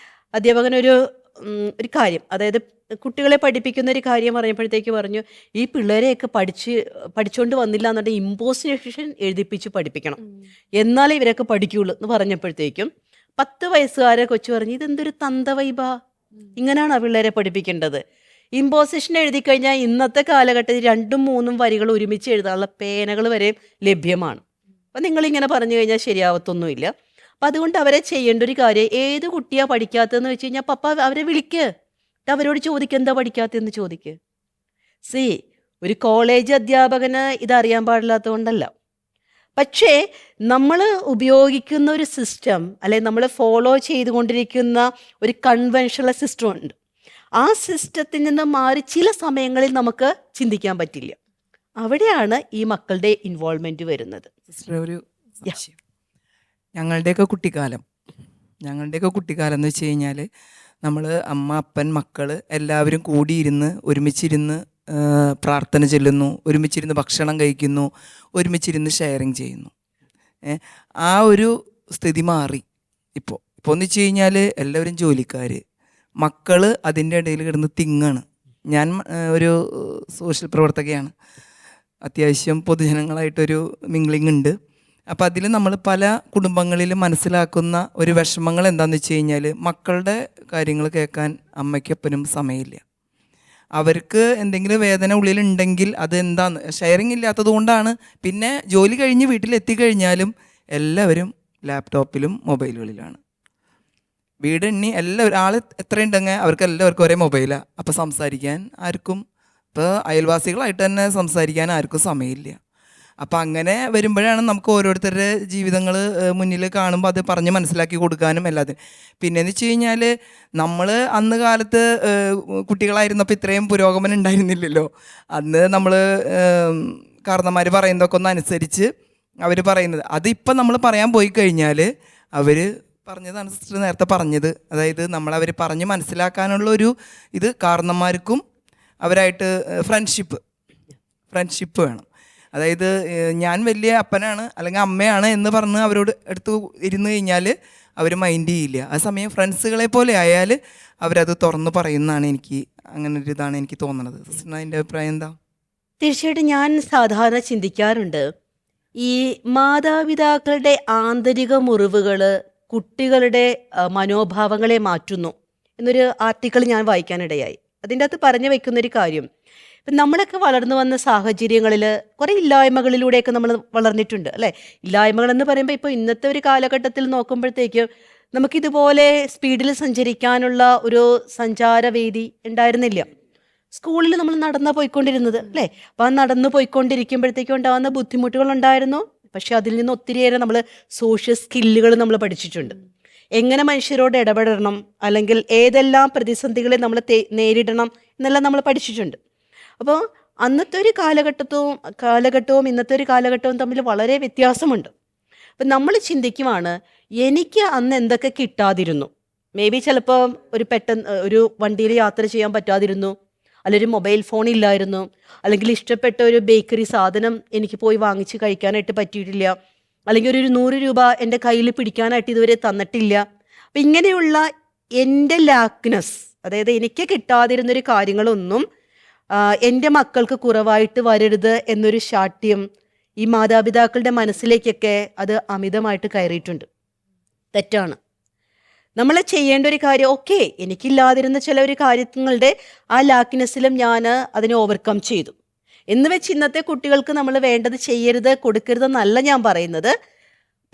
അധ്യാപകനൊരു ഒരു കാര്യം, അതായത് കുട്ടികളെ പഠിപ്പിക്കുന്ന ഒരു കാര്യം പറയുമ്പോഴത്തേക്ക് പറഞ്ഞു, ഈ പിള്ളേരെയൊക്കെ പഠിച്ചുകൊണ്ട് വന്നില്ല എന്നുണ്ടെങ്കിൽ ഇമ്പോസിഷൻ എഴുതിപ്പിച്ച് പഠിപ്പിക്കണം, എന്നാലേ ഇവരൊക്കെ പഠിക്കുകയുള്ളൂ എന്ന് പറഞ്ഞപ്പോഴത്തേക്കും 10 വയസ്സുകാരെ കൊച്ചു പറഞ്ഞു, ഇതെന്തൊരു തന്തവൈബാ, ഇങ്ങനെയാണ് ആ പിള്ളേരെ പഠിപ്പിക്കേണ്ടത്. ഇമ്പോസിഷൻ എഴുതി കഴിഞ്ഞാൽ ഇന്നത്തെ കാലഘട്ടത്തിൽ 2-3 വരികൾ ഒരുമിച്ച് എഴുതാനുള്ള പേനകൾ വരെ ലഭ്യമാണ്. അപ്പം നിങ്ങളിങ്ങനെ പറഞ്ഞു കഴിഞ്ഞാൽ ശരിയാവത്തൊന്നുമില്ല. അപ്പം അതുകൊണ്ട് അവരെ ചെയ്യേണ്ട ഒരു കാര്യം, ഏത് കുട്ടിയാണ് പഠിക്കാത്തതെന്ന് വെച്ച് കഴിഞ്ഞാൽ പപ്പ അവരെ വിളിക്ക്, അവരോട് ചോദിക്കുക എന്താ പഠിക്കാത്തതെന്ന് ചോദിക്കുക. ഒരു കോളേജ് അധ്യാപകന് ഇതറിയാൻ പാടില്ലാത്തതുകൊണ്ടല്ല, പക്ഷേ നമ്മൾ ഉപയോഗിക്കുന്ന ഒരു സിസ്റ്റം, അല്ലെങ്കിൽ നമ്മൾ ഫോളോ ചെയ്തുകൊണ്ടിരിക്കുന്ന ഒരു കൺവെൻഷണൽ സിസ്റ്റം ഉണ്ട്. ആ സിസ്റ്റത്തിൽ നിന്ന് മാറി ചില സമയങ്ങളിൽ നമുക്ക് ചിന്തിക്കാൻ പറ്റില്ല. അവിടെയാണ് ഈ മക്കളുടെ ഇൻവോൾവ്മെന്റ് വരുന്നത്. ഒരു സംശയം. ഞങ്ങളുടെയൊക്കെ കുട്ടിക്കാലം എന്ന് വെച്ച് കഴിഞ്ഞാൽ നമ്മൾ അമ്മ, അപ്പൻ, മക്കൾ എല്ലാവരും കൂടിയിരുന്ന് ഒരുമിച്ചിരുന്ന് പ്രാർത്ഥന ചൊല്ലുന്നു, ഒരുമിച്ചിരുന്ന് ഭക്ഷണം കഴിക്കുന്നു, ഒരുമിച്ചിരുന്ന് ഷെയറിങ് ചെയ്യുന്നു. ആ ഒരു സ്ഥിതി മാറി ഇപ്പോൾ എന്ന് വെച്ച് കഴിഞ്ഞാൽ എല്ലാവരും ജോലിക്കാർ, മക്കൾ അതിൻ്റെ ഇടയിൽ കിടന്ന് തിങ്ങാണ്. ഞാൻ ഒരു സോഷ്യൽ പ്രവർത്തകയാണ്, അത്യാവശ്യം പൊതുജനങ്ങളായിട്ടൊരു മിംഗ്ലിംഗ് ഉണ്ട്. അപ്പോൾ അതിൽ നമ്മൾ പല കുടുംബങ്ങളിലും മനസ്സിലാക്കുന്ന ഒരു വിഷമങ്ങൾ എന്താണെന്ന് വെച്ച് കഴിഞ്ഞാൽ, മക്കളുടെ കാര്യങ്ങൾ കേൾക്കാൻ അമ്മയ്ക്കപ്പനും സമയമില്ല. അവർക്ക് എന്തെങ്കിലും വേദന ഉള്ളിലുണ്ടെങ്കിൽ അത് എന്താന്ന് ഷെയറിങ് ഇല്ലാത്തത് കൊണ്ടാണ്. പിന്നെ ജോലി കഴിഞ്ഞ് വീട്ടിലെത്തിക്കഴിഞ്ഞാലും എല്ലാവരും ലാപ്ടോപ്പിലും മൊബൈലുകളിലാണ്. വീട് എണ്ണി എല്ലാവരും ആൾ എത്രയുണ്ടെങ്കിൽ അവർക്ക് എല്ലാവർക്കും ഒരേ മൊബൈലാണ്. അപ്പോൾ സംസാരിക്കാൻ ആർക്കും, ഇപ്പോൾ അയൽവാസികളായിട്ട് തന്നെ സംസാരിക്കാൻ ആർക്കും സമയമില്ല. അപ്പോൾ അങ്ങനെ വരുമ്പോഴാണ് നമുക്ക് ഓരോരുത്തരുടെ ജീവിതങ്ങൾ മുന്നിൽ കാണുമ്പോൾ അത് പറഞ്ഞ് മനസ്സിലാക്കി കൊടുക്കാനും എല്ലാത്തിനും. പിന്നെയെന്ന് വെച്ച് കഴിഞ്ഞാൽ നമ്മൾ അന്ന് കാലത്ത് കുട്ടികളായിരുന്നപ്പോൾ ഇത്രയും പുരോഗമനം ഉണ്ടായിരുന്നില്ലല്ലോ. അന്ന് നമ്മൾ കാരണന്മാർ പറയുന്നതൊക്കെ ഒന്ന് അനുസരിച്ച് അവർ പറയുന്നത്, അതിപ്പം നമ്മൾ പറയാൻ പോയി കഴിഞ്ഞാൽ അവർ പറഞ്ഞതാണ് സിസ്റ്റർ നേരത്തെ പറഞ്ഞത്. അതായത് നമ്മളവർ പറഞ്ഞ് മനസ്സിലാക്കാനുള്ളൊരു ഇത് കാരണന്മാർക്കും അവരായിട്ട് ഫ്രണ്ട്ഷിപ്പ് വേണം. അതായത് ഞാൻ വലിയ അപ്പനാണ് അല്ലെങ്കിൽ അമ്മയാണ് എന്ന് പറഞ്ഞ് അവരോട് എടുത്ത് ഇരുന്ന് കഴിഞ്ഞാൽ അവർ മൈൻഡ് ചെയ്യില്ല. ആ സമയം ഫ്രണ്ട്സുകളെ പോലെ ആയാൽ അവരത് തുറന്ന് പറയുന്നതാണ് അങ്ങനെ ഒരു ഇതാണ് എനിക്ക് തോന്നുന്നത്. സിസ്റ്ററിന് അതിൻ്റെ അഭിപ്രായം എന്താ? തീർച്ചയായിട്ടും ഞാൻ സാധാരണ ചിന്തിക്കാറുണ്ട്, ഈ മാതാപിതാക്കളുടെ ആന്തരിക മുറിവുകൾ കുട്ടികളുടെ മനോഭാവങ്ങളെ മാറ്റുന്നു എന്നൊരു ആർട്ടിക്കിൾ ഞാൻ വായിക്കാനിടയായി. അതിൻ്റെ അകത്ത് പറഞ്ഞു വെക്കുന്നൊരു കാര്യം, ഇപ്പം നമ്മളൊക്കെ വളർന്നു വന്ന സാഹചര്യങ്ങളിൽ കുറേ ഇല്ലായ്മകളിലൂടെയൊക്കെ നമ്മൾ വളർന്നിട്ടുണ്ട് അല്ലേ. ഇല്ലായ്മകളെന്ന് പറയുമ്പോൾ ഇപ്പോൾ ഇന്നത്തെ ഒരു കാലഘട്ടത്തിൽ നോക്കുമ്പോഴത്തേക്കും നമുക്കിതുപോലെ സ്പീഡിൽ സഞ്ചരിക്കാനുള്ള ഒരു സഞ്ചാരവേദി ഉണ്ടായിരുന്നില്ല. സ്കൂളിൽ നമ്മൾ നടന്നാണ് പോയിക്കൊണ്ടിരുന്നത് അല്ലേ. അപ്പോൾ ആ നടന്നു പോയിക്കൊണ്ടിരിക്കുമ്പോഴത്തേക്കും ഉണ്ടാകുന്ന ബുദ്ധിമുട്ടുകളുണ്ടായിരുന്നു. പക്ഷെ അതിൽ നിന്ന് ഒത്തിരിയേറെ നമ്മൾ സോഷ്യൽ സ്കില്ലുകൾ നമ്മൾ പഠിച്ചിട്ടുണ്ട്. എങ്ങനെ മനുഷ്യരോട് ഇടപെടണം, അല്ലെങ്കിൽ ഏതെല്ലാം പ്രതിസന്ധികളെ നമ്മൾ നേരിടണം എന്നെല്ലാം നമ്മൾ പഠിച്ചിട്ടുണ്ട്. അപ്പോൾ അന്നത്തെ ഒരു കാലഘട്ടവും ഇന്നത്തെ ഒരു കാലഘട്ടവും തമ്മിൽ വളരെ വ്യത്യാസമുണ്ട്. അപ്പം നമ്മൾ ചിന്തിക്കുവാണ്, എനിക്ക് അന്ന് എന്തൊക്കെ കിട്ടാതിരുന്നു. മേ ബി ചിലപ്പോൾ ഒരു വണ്ടിയിൽ യാത്ര ചെയ്യാൻ പറ്റാതിരുന്നു, അല്ലെങ്കിൽ ഒരു മൊബൈൽ ഫോൺ ഇല്ലായിരുന്നു, അല്ലെങ്കിൽ ഇഷ്ടപ്പെട്ട ഒരു ബേക്കറി സാധനം എനിക്ക് പോയി വാങ്ങിച്ച് കഴിക്കാനായിട്ട് പറ്റിയിട്ടില്ല, അല്ലെങ്കിൽ ഒരു 100 രൂപ എൻ്റെ കയ്യിൽ പിടിക്കാനായിട്ട് ഇതുവരെ തന്നിട്ടില്ല. അപ്പം ഇങ്ങനെയുള്ള എൻ്റെ ലാക്ക്നെസ്, അതായത് എനിക്ക് കിട്ടാതിരുന്നൊരു കാര്യങ്ങളൊന്നും എൻ്റെ മക്കൾക്ക് കുറവായിട്ട് വരരുത് എന്നൊരു ശാഠ്യം ഈ മാതാപിതാക്കളുടെ മനസ്സിലേക്കൊക്കെ അത് അമിതമായിട്ട് കയറിയിട്ടുണ്ട്. തെറ്റാണ്. നമ്മൾ ചെയ്യേണ്ട ഒരു കാര്യം, ഓക്കെ, എനിക്കില്ലാതിരുന്ന ചില ഒരു കാര്യങ്ങളുടെ ആ ലാക്കിനെസ്സിലും ഞാൻ അതിനെ ഓവർകം ചെയ്തു എന്ന് വെച്ച് ഇന്നത്തെ കുട്ടികൾക്ക് നമ്മൾ വേണ്ടത് ചെയ്യരുത്, കൊടുക്കരുതെന്നല്ല ഞാൻ പറയുന്നത്.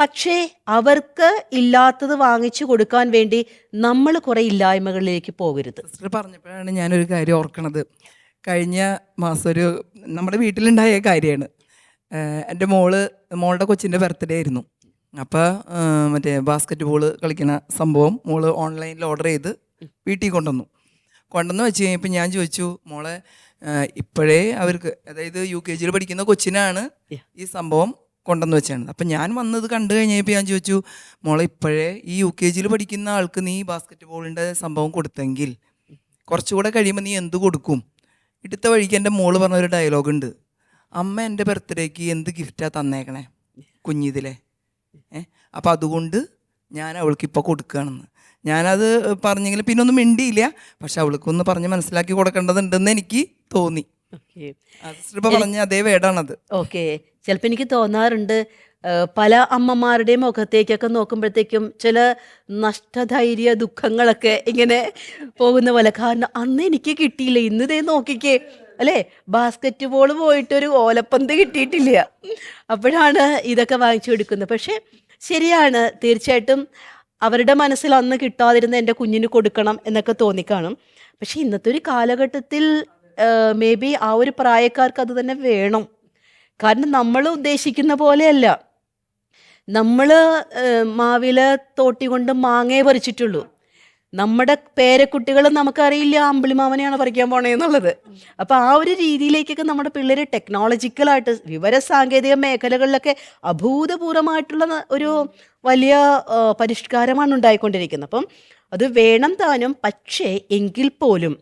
പക്ഷേ അവർക്ക് ഇല്ലാത്തത് വാങ്ങിച്ചു കൊടുക്കാൻ വേണ്ടി നമ്മൾ കുറെ ഇല്ലായ്മകളിലേക്ക് പോകരുത്. സിസ്റ്റർ പറഞ്ഞപ്പോഴാണ് ഞാനൊരു കാര്യം ഓർക്കണത്. കഴിഞ്ഞ മാസം നമ്മുടെ വീട്ടിലുണ്ടായ കാര്യമാണ്. എൻ്റെ മോളുടെ കൊച്ചിൻ്റെ ബർത്ത്ഡേ ആയിരുന്നു. അപ്പോൾ മറ്റേ ബാസ്ക്കറ്റ് ബോൾ കളിക്കുന്ന സംഭവം മോള് ഓൺലൈനിൽ ഓർഡർ ചെയ്ത് വീട്ടിൽ കൊണ്ടുവന്ന് വെച്ച് കഴിഞ്ഞപ്പോൾ ഞാൻ ചോദിച്ചു, മോളെ ഇപ്പോഴേ അവർക്ക്, അതായത് UKG പഠിക്കുന്ന കൊച്ചിനാണ് ഈ സംഭവം കൊണ്ടുവന്ന് വെച്ചാണ്. അപ്പം ഞാൻ വന്നത് കണ്ടു കഴിഞ്ഞപ്പോൾ ഞാൻ ചോദിച്ചു, മോളെ ഇപ്പോഴേ ഈ UKG പഠിക്കുന്ന ആൾക്ക് നീ ബാസ്ക്കറ്റ് ബോളിൻ്റെ സംഭവം കൊടുത്തെങ്കിൽ കുറച്ചുകൂടെ കഴിയുമ്പോൾ നീ എന്ത് കൊടുക്കും? ഇടുത്ത വഴിക്ക് എൻ്റെ മോള് പറഞ്ഞൊരു ഡയലോഗുണ്ട്, അമ്മ എൻ്റെ ബർത്ത്ഡേക്ക് എന്ത് ഗിഫ്റ്റാണ് തന്നേക്കണേ കുഞ്ഞിതിലെ. അപ്പോൾ അതുകൊണ്ട് ഞാൻ അവൾക്കിപ്പോൾ കൊടുക്കുകയാണെന്ന്. ഞാനത് പറഞ്ഞെങ്കിലും പിന്നെ ഒന്നും മിണ്ടിയില്ല. പക്ഷെ അവൾക്കൊന്ന് പറഞ്ഞ് മനസ്സിലാക്കി കൊടുക്കേണ്ടതുണ്ടെന്ന് എനിക്ക് തോന്നി. സിസ്റ്റർ പറഞ്ഞ അതേ വേടാണത്. ഓക്കെ, ചിലപ്പോൾ എനിക്ക് തോന്നാറുണ്ട് പല അമ്മമാരുടെയും മുഖത്തേക്കൊക്കെ നോക്കുമ്പോഴത്തേക്കും ചില നഷ്ടധൈര്യ ദുഃഖങ്ങളൊക്കെ ഇങ്ങനെ പോകുന്ന പോലെ. കാരണം അന്ന് എനിക്ക് കിട്ടിയില്ല, ഇന്നതേ നോക്കിക്കേ അല്ലേ, ബാസ്ക്കറ്റ് ബോൾ പോയിട്ടൊരു ഓലപ്പന്ത് കിട്ടിയിട്ടില്ല, അപ്പോഴാണ് ഇതൊക്കെ വാങ്ങിച്ചു കൊടുക്കുന്നത്. പക്ഷെ ശരിയാണ്, തീർച്ചയായിട്ടും അവരുടെ മനസ്സിൽ അന്ന് കിട്ടാതിരുന്ന എൻ്റെ കുഞ്ഞിന് കൊടുക്കണം എന്നൊക്കെ തോന്നിക്കാണും. പക്ഷെ ഇന്നത്തെ ഒരു കാലഘട്ടത്തിൽ മേ ബി ആ ഒരു പ്രായക്കാർക്ക് അത് തന്നെ വേണം. കാരണം നമ്മൾ ഉദ്ദേശിക്കുന്ന പോലെയല്ല. നമ്മൾ മാവില തോട്ടി കൊണ്ട് മാങ്ങയെ പറിച്ചിട്ടുള്ളൂ. നമ്മുടെ പേരക്കുട്ടികൾ നമുക്കറിയില്ല അമ്പിളിമാമനെയാണ് പറിക്കാൻ പോണേന്നുള്ളത്. അപ്പോൾ ആ ഒരു രീതിയിലേക്കൊക്കെ നമ്മുടെ പിള്ളേർ ടെക്നോളജിക്കലായിട്ട് വിവരസാങ്കേതിക മേഖലകളിലൊക്കെ അഭൂതപൂർവമായിട്ടുള്ള ഒരു വലിയ പരിഷ്കാരമാണ് ഉണ്ടായിക്കൊണ്ടിരിക്കുന്നത്. അപ്പം അത് വേണം താനും. പക്ഷേ എങ്കിൽ പോലും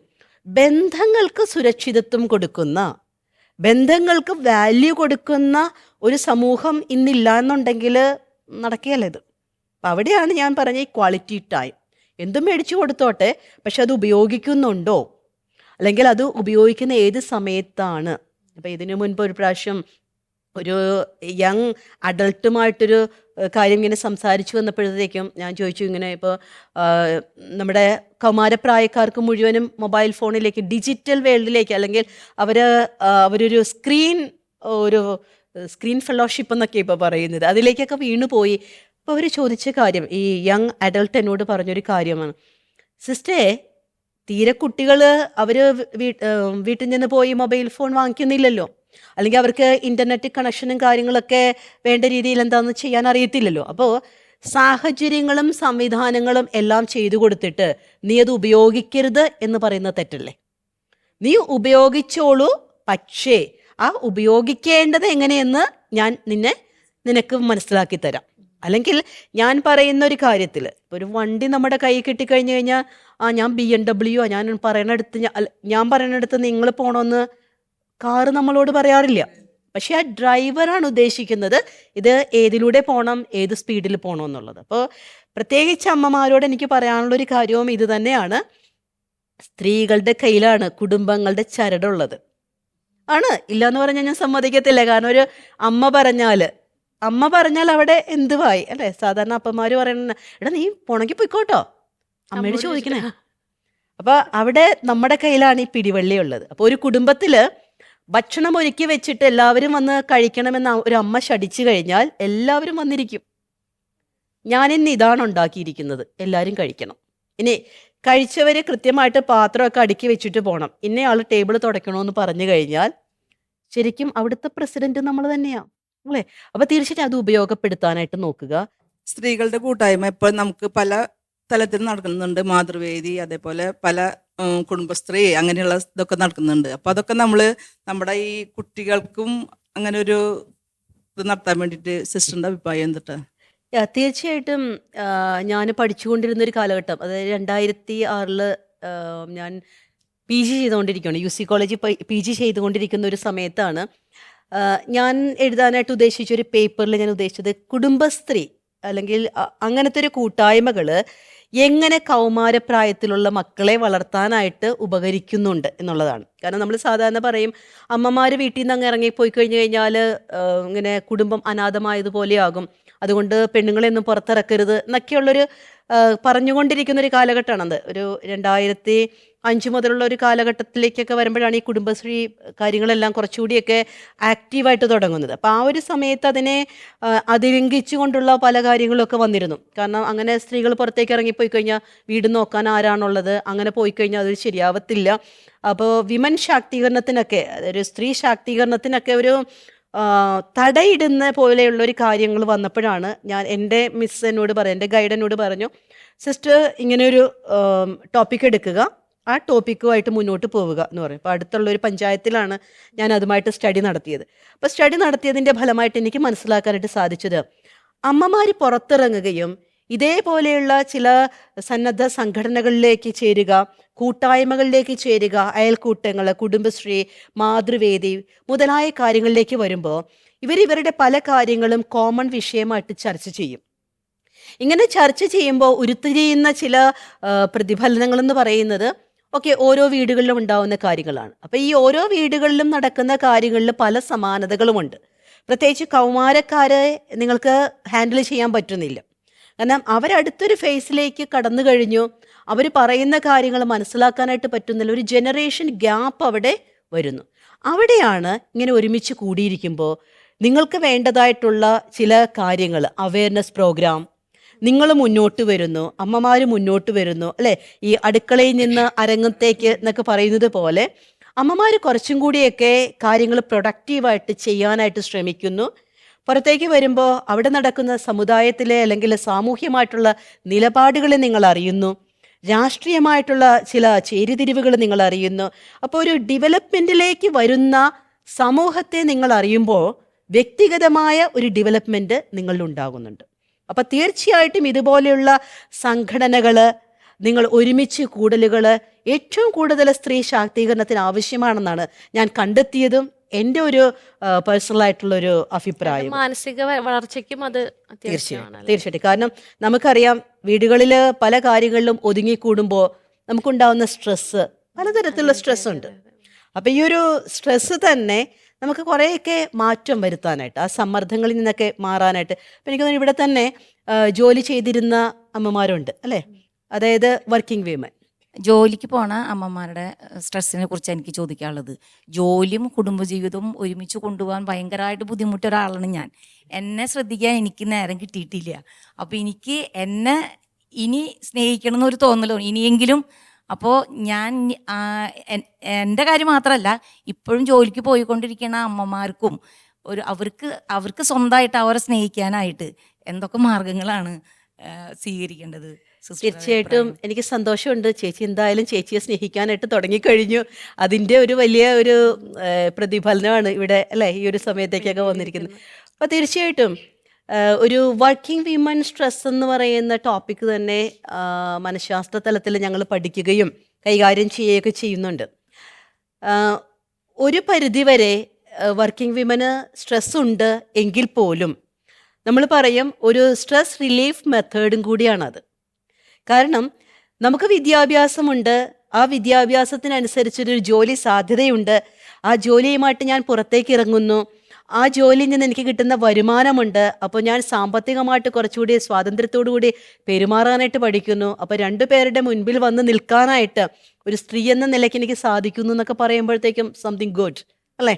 ബന്ധങ്ങൾക്ക് സുരക്ഷിതത്വം കൊടുക്കുന്ന, ബന്ധങ്ങൾക്ക് വാല്യൂ കൊടുക്കുന്ന ഒരു സമൂഹം ഇന്നില്ല എന്നുണ്ടെങ്കിൽ നടക്കുകയല്ല ഇത്. അപ്പം അവിടെയാണ് ഞാൻ പറഞ്ഞ ഈ ക്വാളിറ്റി ടൈം. എന്തും മേടിച്ചു കൊടുത്തോട്ടെ, പക്ഷെ അത് ഉപയോഗിക്കുന്നുണ്ടോ, അല്ലെങ്കിൽ അത് ഉപയോഗിക്കുന്ന ഏത് സമയത്താണ്. അപ്പം ഇതിനു മുൻപ് ഒരു പ്രാവശ്യം ഒരു യങ് അഡൾട്ടുമായിട്ടൊരു കാര്യം ഇങ്ങനെ സംസാരിച്ചു വന്നപ്പോഴത്തേക്കും ഞാൻ ചോദിച്ചു, ഇങ്ങനെ ഇപ്പോൾ നമ്മുടെ കൗമാരപ്രായക്കാർക്ക് മുഴുവനും മൊബൈൽ ഫോണിലേക്ക്, ഡിജിറ്റൽ വേൾഡിലേക്ക്, അല്ലെങ്കിൽ അവരൊരു സ്ക്രീൻ ഫെലോഷിപ്പ് എന്നൊക്കെ ഇപ്പോൾ പറയുന്നത്, അതിലേക്കൊക്കെ വീണുപോയി. അപ്പോൾ അവർ ചോദിച്ച കാര്യം, ഈ യങ് അഡൾട്ട് എന്നോട് പറഞ്ഞൊരു കാര്യമാണ്, സിസ്റ്ററെ തീരെ കുട്ടികൾ അവർ വീട്ടിൽ നിന്ന് പോയി മൊബൈൽ ഫോൺ വാങ്ങിക്കുന്നില്ലല്ലോ, അല്ലെങ്കിൽ അവർക്ക് ഇൻ്റർനെറ്റ് കണക്ഷനും കാര്യങ്ങളൊക്കെ വേണ്ട രീതിയിൽ എന്താണെന്ന് ചെയ്യാൻ അറിയത്തില്ലല്ലോ. അപ്പോൾ സാഹചര്യങ്ങളും സംവിധാനങ്ങളും എല്ലാം ചെയ്തു കൊടുത്തിട്ട് നീ അത് ഉപയോഗിക്കരുത് എന്ന് പറയുന്നത് തെറ്റല്ലേ? നീ ഉപയോഗിച്ചോളൂ, പക്ഷേ ആ ഉപയോഗിക്കേണ്ടത് എങ്ങനെയെന്ന് ഞാൻ നിനക്ക് മനസ്സിലാക്കി തരാം. അല്ലെങ്കിൽ ഞാൻ പറയുന്ന ഒരു കാര്യത്തിൽ, ഒരു വണ്ടി നമ്മുടെ കൈ കിട്ടിക്കഴിഞ്ഞ് കഴിഞ്ഞാൽ ഞാൻ BMW ഞാൻ പറയണടുത്ത് നിങ്ങൾ പോകണമെന്ന് കാറ് നമ്മളോട് പറയാറില്ല. പക്ഷെ ആ ഡ്രൈവറാണ് ഉദ്ദേശിക്കുന്നത് ഇത് ഏതിലൂടെ പോകണം, ഏത് സ്പീഡിൽ പോകണം എന്നുള്ളത്. അപ്പോൾ പ്രത്യേകിച്ച് അമ്മമാരോട് എനിക്ക് പറയാനുള്ളൊരു കാര്യവും ഇത് തന്നെയാണ്. സ്ത്രീകളുടെ കയ്യിലാണ് കുടുംബങ്ങളുടെ ചരടുള്ളത്. ഇല്ലയെന്ന് പറഞ്ഞാൽ ഞാൻ സമ്മതിക്കത്തില്ല. കാരണം ഒരു അമ്മ പറഞ്ഞാൽ അവിടെ എന്തുവായി അല്ലേ? സാധാരണ അപ്പന്മാർ പറയുന്ന, എടാ നീ പോണെങ്കിൽ പോയിക്കോട്ടോ, അമ്മയോട് ചോദിക്കണേ. അപ്പോൾ അവിടെ നമ്മുടെ കയ്യിലാണ് ഈ പിടിവള്ളി ഉള്ളത്. അപ്പോൾ ഒരു കുടുംബത്തിൽ ഭക്ഷണം ഒരുക്കി വെച്ചിട്ട് എല്ലാവരും വന്ന് കഴിക്കണമെന്ന് ഒരു അമ്മ ശടിച്ചു കഴിഞ്ഞാൽ എല്ലാവരും വന്നിരിക്കും. ഞാനിന്ന് ഇതാണ് ഉണ്ടാക്കിയിരിക്കുന്നത്, എല്ലാവരും കഴിക്കണം. ഇനി കഴിച്ചവർ കൃത്യമായിട്ട് പാത്രമൊക്കെ അടുക്കി വെച്ചിട്ട് പോകണം. ഇന്നയാൾ ടേബിൾ തുടയ്ക്കണമെന്ന് പറഞ്ഞു കഴിഞ്ഞാൽ ശരിക്കും അവിടുത്തെ പ്രസിഡന്റ് നമ്മൾ തന്നെയാണ് അല്ലേ? അപ്പോൾ തീർച്ചയായിട്ടും അത് ഉപയോഗപ്പെടുത്താനായിട്ട് നോക്കുക. സ്ത്രീകളുടെ കൂട്ടായ്മ ഇപ്പോൾ നമുക്ക് പല തലത്തിൽ നടക്കുന്നുണ്ട്. മാതൃവേദി, അതേപോലെ പല കുടുംബശ്രീ, അങ്ങനെയുള്ള ഇതൊക്കെ നടക്കുന്നുണ്ട്. അപ്പോൾ അതൊക്കെ നമ്മുടെ ഈ കുട്ടികൾക്കും അങ്ങനെ ഒരു ഇത് നടത്താൻ വേണ്ടിയിട്ട് സിസ്റ്ററിൻ്റെ അഭിപ്രായം എന്തിട്ടാ? തീർച്ചയായിട്ടും ഞാൻ പഠിച്ചുകൊണ്ടിരുന്നൊരു കാലഘട്ടം, അതായത് 2006 ഞാൻ PG ചെയ്തുകൊണ്ടിരിക്കുകയാണ്, UC കോളേജിൽ PG ചെയ്തുകൊണ്ടിരിക്കുന്ന ഒരു സമയത്താണ് ഞാൻ എഴുതാനായിട്ട് ഉദ്ദേശിച്ചൊരു പേപ്പറിൽ ഞാൻ ഉദ്ദേശിച്ചത് കുടുംബശ്രീ അല്ലെങ്കിൽ അങ്ങനത്തെ ഒരു കൂട്ടായ്മകൾ എങ്ങനെ കൗമാരപ്രായത്തിലുള്ള മക്കളെ വളർത്താനായിട്ട് ഉപകരിക്കുന്നുണ്ട് എന്നുള്ളതാണ്. കാരണം നമ്മൾ സാധാരണ പറയും അമ്മമാർ വീട്ടിൽ നിന്ന് അങ്ങ് ഇറങ്ങിപ്പോയി കഴിഞ്ഞു കഴിഞ്ഞാൽ ഇങ്ങനെ കുടുംബം അനാഥമായതുപോലെയാകും, അതുകൊണ്ട് പെണ്ണുങ്ങളെയൊന്നും പുറത്തിറക്കരുത് എന്നൊക്കെയുള്ളൊരു പറഞ്ഞുകൊണ്ടിരിക്കുന്ന ഒരു കാലഘട്ടമാണത്. ഒരു 2005 മുതലുള്ള ഒരു കാലഘട്ടത്തിലേക്കൊക്കെ വരുമ്പോഴാണ് ഈ കുടുംബശ്രീ കാര്യങ്ങളെല്ലാം കുറച്ചുകൂടിയൊക്കെ ആക്റ്റീവായിട്ട് തുടങ്ങുന്നത്. അപ്പോൾ ആ ഒരു സമയത്ത് അതിനെ അതിലംഘിച്ചുകൊണ്ടുള്ള പല കാര്യങ്ങളൊക്കെ വന്നിരുന്നു. കാരണം അങ്ങനെ സ്ത്രീകൾ പുറത്തേക്ക് ഇറങ്ങിപ്പോയി കഴിഞ്ഞാൽ വീട് നോക്കാൻ ആരാണുള്ളത്, അങ്ങനെ പോയി കഴിഞ്ഞാൽ അത് ശരിയാവത്തില്ല. അപ്പോൾ വിമൻ ശാക്തീകരണത്തിനൊക്കെ, ഒരു സ്ത്രീ ശാക്തീകരണത്തിനൊക്കെ ഒരു തടയിടുന്ന പോലെയുള്ള ഒരു കാര്യങ്ങൾ വന്നപ്പോഴാണ് എൻ്റെ മിസ് എന്നോട് പറഞ്ഞു, എൻ്റെ ഗൈഡ് എന്നോട് പറഞ്ഞു, സിസ്റ്റർ ഇങ്ങനെയൊരു ടോപ്പിക് എടുക്കുക, ആ ടോപ്പിക്കുമായിട്ട് മുന്നോട്ട് പോവുക എന്ന് പറയും. അപ്പോൾ അടുത്തുള്ള ഒരു പഞ്ചായത്തിലാണ് ഞാൻ അതുമായിട്ട് സ്റ്റഡി നടത്തിയത്. അപ്പോൾ സ്റ്റഡി നടത്തിയതിൻ്റെ ഫലമായിട്ട് എനിക്ക് മനസ്സിലാക്കാനായിട്ട് സാധിച്ചത്, അമ്മമാർ പുറത്തിറങ്ങുകയും ഇതേപോലെയുള്ള ചില സന്നദ്ധ സംഘടനകളിലേക്ക് ചേരുക, കൂട്ടായ്മകളിലേക്ക് ചേരുക, അയൽക്കൂട്ടങ്ങൾ, കുടുംബശ്രീ, മാതൃവേദി മുതലായ കാര്യങ്ങളിലേക്ക് വരുമ്പോൾ ഇവരുടെ പല കാര്യങ്ങളും കോമൺ വിഷയമായിട്ട് ചർച്ച ചെയ്യും. ഇങ്ങനെ ചർച്ച ചെയ്യുമ്പോൾ ഉരുത്തിരിയുന്ന ചില പ്രതിഫലനങ്ങളെന്ന് പറയുന്നത് ഓരോ വീടുകളിലും ഉണ്ടാവുന്ന കാര്യങ്ങളാണ്. അപ്പോൾ ഈ ഓരോ വീടുകളിലും നടക്കുന്ന കാര്യങ്ങളിൽ പല സമാനതകളുമുണ്ട്. പ്രത്യേകിച്ച് കൗമാരക്കാരെ നിങ്ങൾക്ക് ഹാൻഡിൽ ചെയ്യാൻ പറ്റുന്നില്ല. കാരണം അവരടുത്തൊരു ഫേസിലേക്ക് കടന്നു കഴിഞ്ഞു, അവർ പറയുന്ന കാര്യങ്ങൾ മനസ്സിലാക്കാനായിട്ട് പറ്റുന്നില്ല. ഒരു ജനറേഷൻ ഗ്യാപ്പ് അവിടെ വരുന്നു. അവിടെയാണ് ഇങ്ങനെ ഒരുമിച്ച് കൂടിയിരിക്കുമ്പോൾ നിങ്ങൾക്ക് വേണ്ടതായിട്ടുള്ള ചില കാര്യങ്ങൾ, അവയർനെസ് പ്രോഗ്രാം, നിങ്ങൾ മുന്നോട്ട് വരുന്നു, അമ്മമാർ മുന്നോട്ട് വരുന്നു, അല്ലേ? ഈ അടുക്കളയിൽ നിന്ന് അരങ്ങത്തേക്ക് എന്നൊക്കെ പറയുന്നത് പോലെ അമ്മമാർ കുറച്ചും കൂടിയൊക്കെ കാര്യങ്ങൾ പ്രൊഡക്റ്റീവായിട്ട് ചെയ്യാനായിട്ട് ശ്രമിക്കുന്നു. പുറത്തേക്ക് വരുമ്പോൾ അവിടെ നടക്കുന്ന സമുദായത്തിലെ അല്ലെങ്കിൽ സാമൂഹ്യമായിട്ടുള്ള നിലപാടുകളെ നിങ്ങൾ അറിയുന്നു, രാഷ്ട്രീയമായിട്ടുള്ള ചില ചേരിതിരിവുകൾ നിങ്ങൾ അറിയുന്നു. അപ്പോൾ ഒരു ഡെവലപ്മെൻറ്റിലേക്ക് വരുന്ന സമൂഹത്തെ നിങ്ങൾ അറിയുമ്പോൾ വ്യക്തിഗതമായ ഒരു ഡെവലപ്മെൻറ്റ് നിങ്ങളിൽ ഉണ്ടാകുന്നുണ്ട്. അപ്പോൾ തീർച്ചയായിട്ടും ഇതുപോലെയുള്ള സംഘടനകൾ, നിങ്ങൾ ഒരുമിച്ച് കൂടലുകൾ ഏറ്റവും കൂടുതൽ സ്ത്രീ ശാക്തീകരണത്തിന് ആവശ്യമാണെന്നാണ് ഞാൻ കണ്ടെത്തിയതും എൻ്റെ ഒരു പേഴ്സണലായിട്ടുള്ളൊരു അഭിപ്രായം. മാനസിക വളർച്ചയ്ക്കും അത് തീർച്ചയായിട്ടും. കാരണം നമുക്കറിയാം, വീടുകളിൽ പല കാര്യങ്ങളിലും ഒതുങ്ങിക്കൂടുമ്പോൾ നമുക്കുണ്ടാവുന്ന സ്ട്രെസ്സ്, പലതരത്തിലുള്ള സ്ട്രെസ് ഉണ്ട്. അപ്പം ഈ ഒരു സ്ട്രെസ്സ് തന്നെ നമുക്ക് കുറേയൊക്കെ മാറ്റം വരുത്താനായിട്ട്, ആ സമ്മർദ്ദങ്ങളിൽ നിന്നൊക്കെ മാറാനായിട്ട്. അപ്പം എനിക്ക് തോന്നുന്നു ഇവിടെ തന്നെ ജോലി ചെയ്തിരുന്ന അമ്മമാരുണ്ട്, അല്ലേ? അതായത് വർക്കിംഗ് വിമൻ. ജോലിക്ക് പോണ അമ്മമാരുടെ സ്ട്രെസ്സിനെ കുറിച്ച് എനിക്ക് ചോദിക്കാനുള്ളത്, ജോലിയും കുടുംബജീവിതവും ഒരുമിച്ച് കൊണ്ടുപോകാൻ ഭയങ്കരമായിട്ട് ബുദ്ധിമുട്ട ഒരാളാണ് ഞാൻ. എന്നെ ശ്രദ്ധിക്കാൻ എനിക്ക് നേരം കിട്ടിയിട്ടില്ല. അപ്പോൾ എനിക്ക് എന്നെ ഇനി സ്നേഹിക്കണം എന്നൊരു തോന്നലോ ഇനിയെങ്കിലും. അപ്പോൾ ഞാൻ എൻ്റെ കാര്യം മാത്രമല്ല, ഇപ്പോഴും ജോലിക്ക് പോയിക്കൊണ്ടിരിക്കുന്ന അമ്മമാർക്കും അവർക്ക് സ്വന്തമായിട്ട് അവരെ സ്നേഹിക്കാനായിട്ട് എന്തൊക്കെ മാർഗങ്ങളാണ് സ്വീകരിക്കേണ്ടത്? തീർച്ചയായിട്ടും എനിക്ക് സന്തോഷമുണ്ട്. ചേച്ചി എന്തായാലും ചേച്ചിയെ സ്നേഹിക്കാനായിട്ട് തുടങ്ങിക്കഴിഞ്ഞു. അതിൻ്റെ ഒരു വലിയ ഒരു പ്രതിഫലനമാണ് ഇവിടെ, അല്ലേ, ഈ ഒരു സമയത്തേക്കൊക്കെ വന്നിരിക്കുന്നത്. അപ്പോൾ തീർച്ചയായിട്ടും ഒരു വർക്കിംഗ് വിമൻ സ്ട്രെസ് എന്ന് പറയുന്ന ടോപ്പിക്ക് തന്നെ മനഃശാസ്ത്ര തലത്തിൽ ഞങ്ങൾ പഠിക്കുകയും കൈകാര്യം ചെയ്യുകയൊക്കെ ചെയ്യുന്നുണ്ട്. ഒരു പരിധിവരെ വർക്കിംഗ് വിമന് സ്ട്രെസ് ഉണ്ട് എങ്കിൽ പോലും നമ്മൾ പറയും ഒരു സ്ട്രെസ് റിലീഫ് മെത്തേഡും കൂടിയാണത്. കാരണം നമുക്ക് വിദ്യാഭ്യാസമുണ്ട്, ആ വിദ്യാഭ്യാസത്തിനനുസരിച്ചൊരു ജോലി സാധ്യതയുണ്ട്, ആ ജോലിയുമായിട്ട് ഞാൻ പുറത്തേക്ക് ഇറങ്ങുന്നു, ആ ജോലിയിൽ നിന്ന് എനിക്ക് കിട്ടുന്ന വരുമാനമുണ്ട്, അപ്പോൾ ഞാൻ സാമ്പത്തികമായിട്ട് കുറച്ചുകൂടി സ്വാതന്ത്ര്യത്തോടു കൂടി പെരുമാറാനായിട്ട് പഠിക്കുന്നു. അപ്പോൾ രണ്ടുപേരുടെ മുൻപിൽ വന്ന് നിൽക്കാനായിട്ട് ഒരു സ്ത്രീ എന്ന നിലയ്ക്ക് എനിക്ക് സാധിക്കുന്നു എന്നൊക്കെ പറയുമ്പോഴത്തേക്കും സംതിങ് ഗുഡ്, അല്ലേ?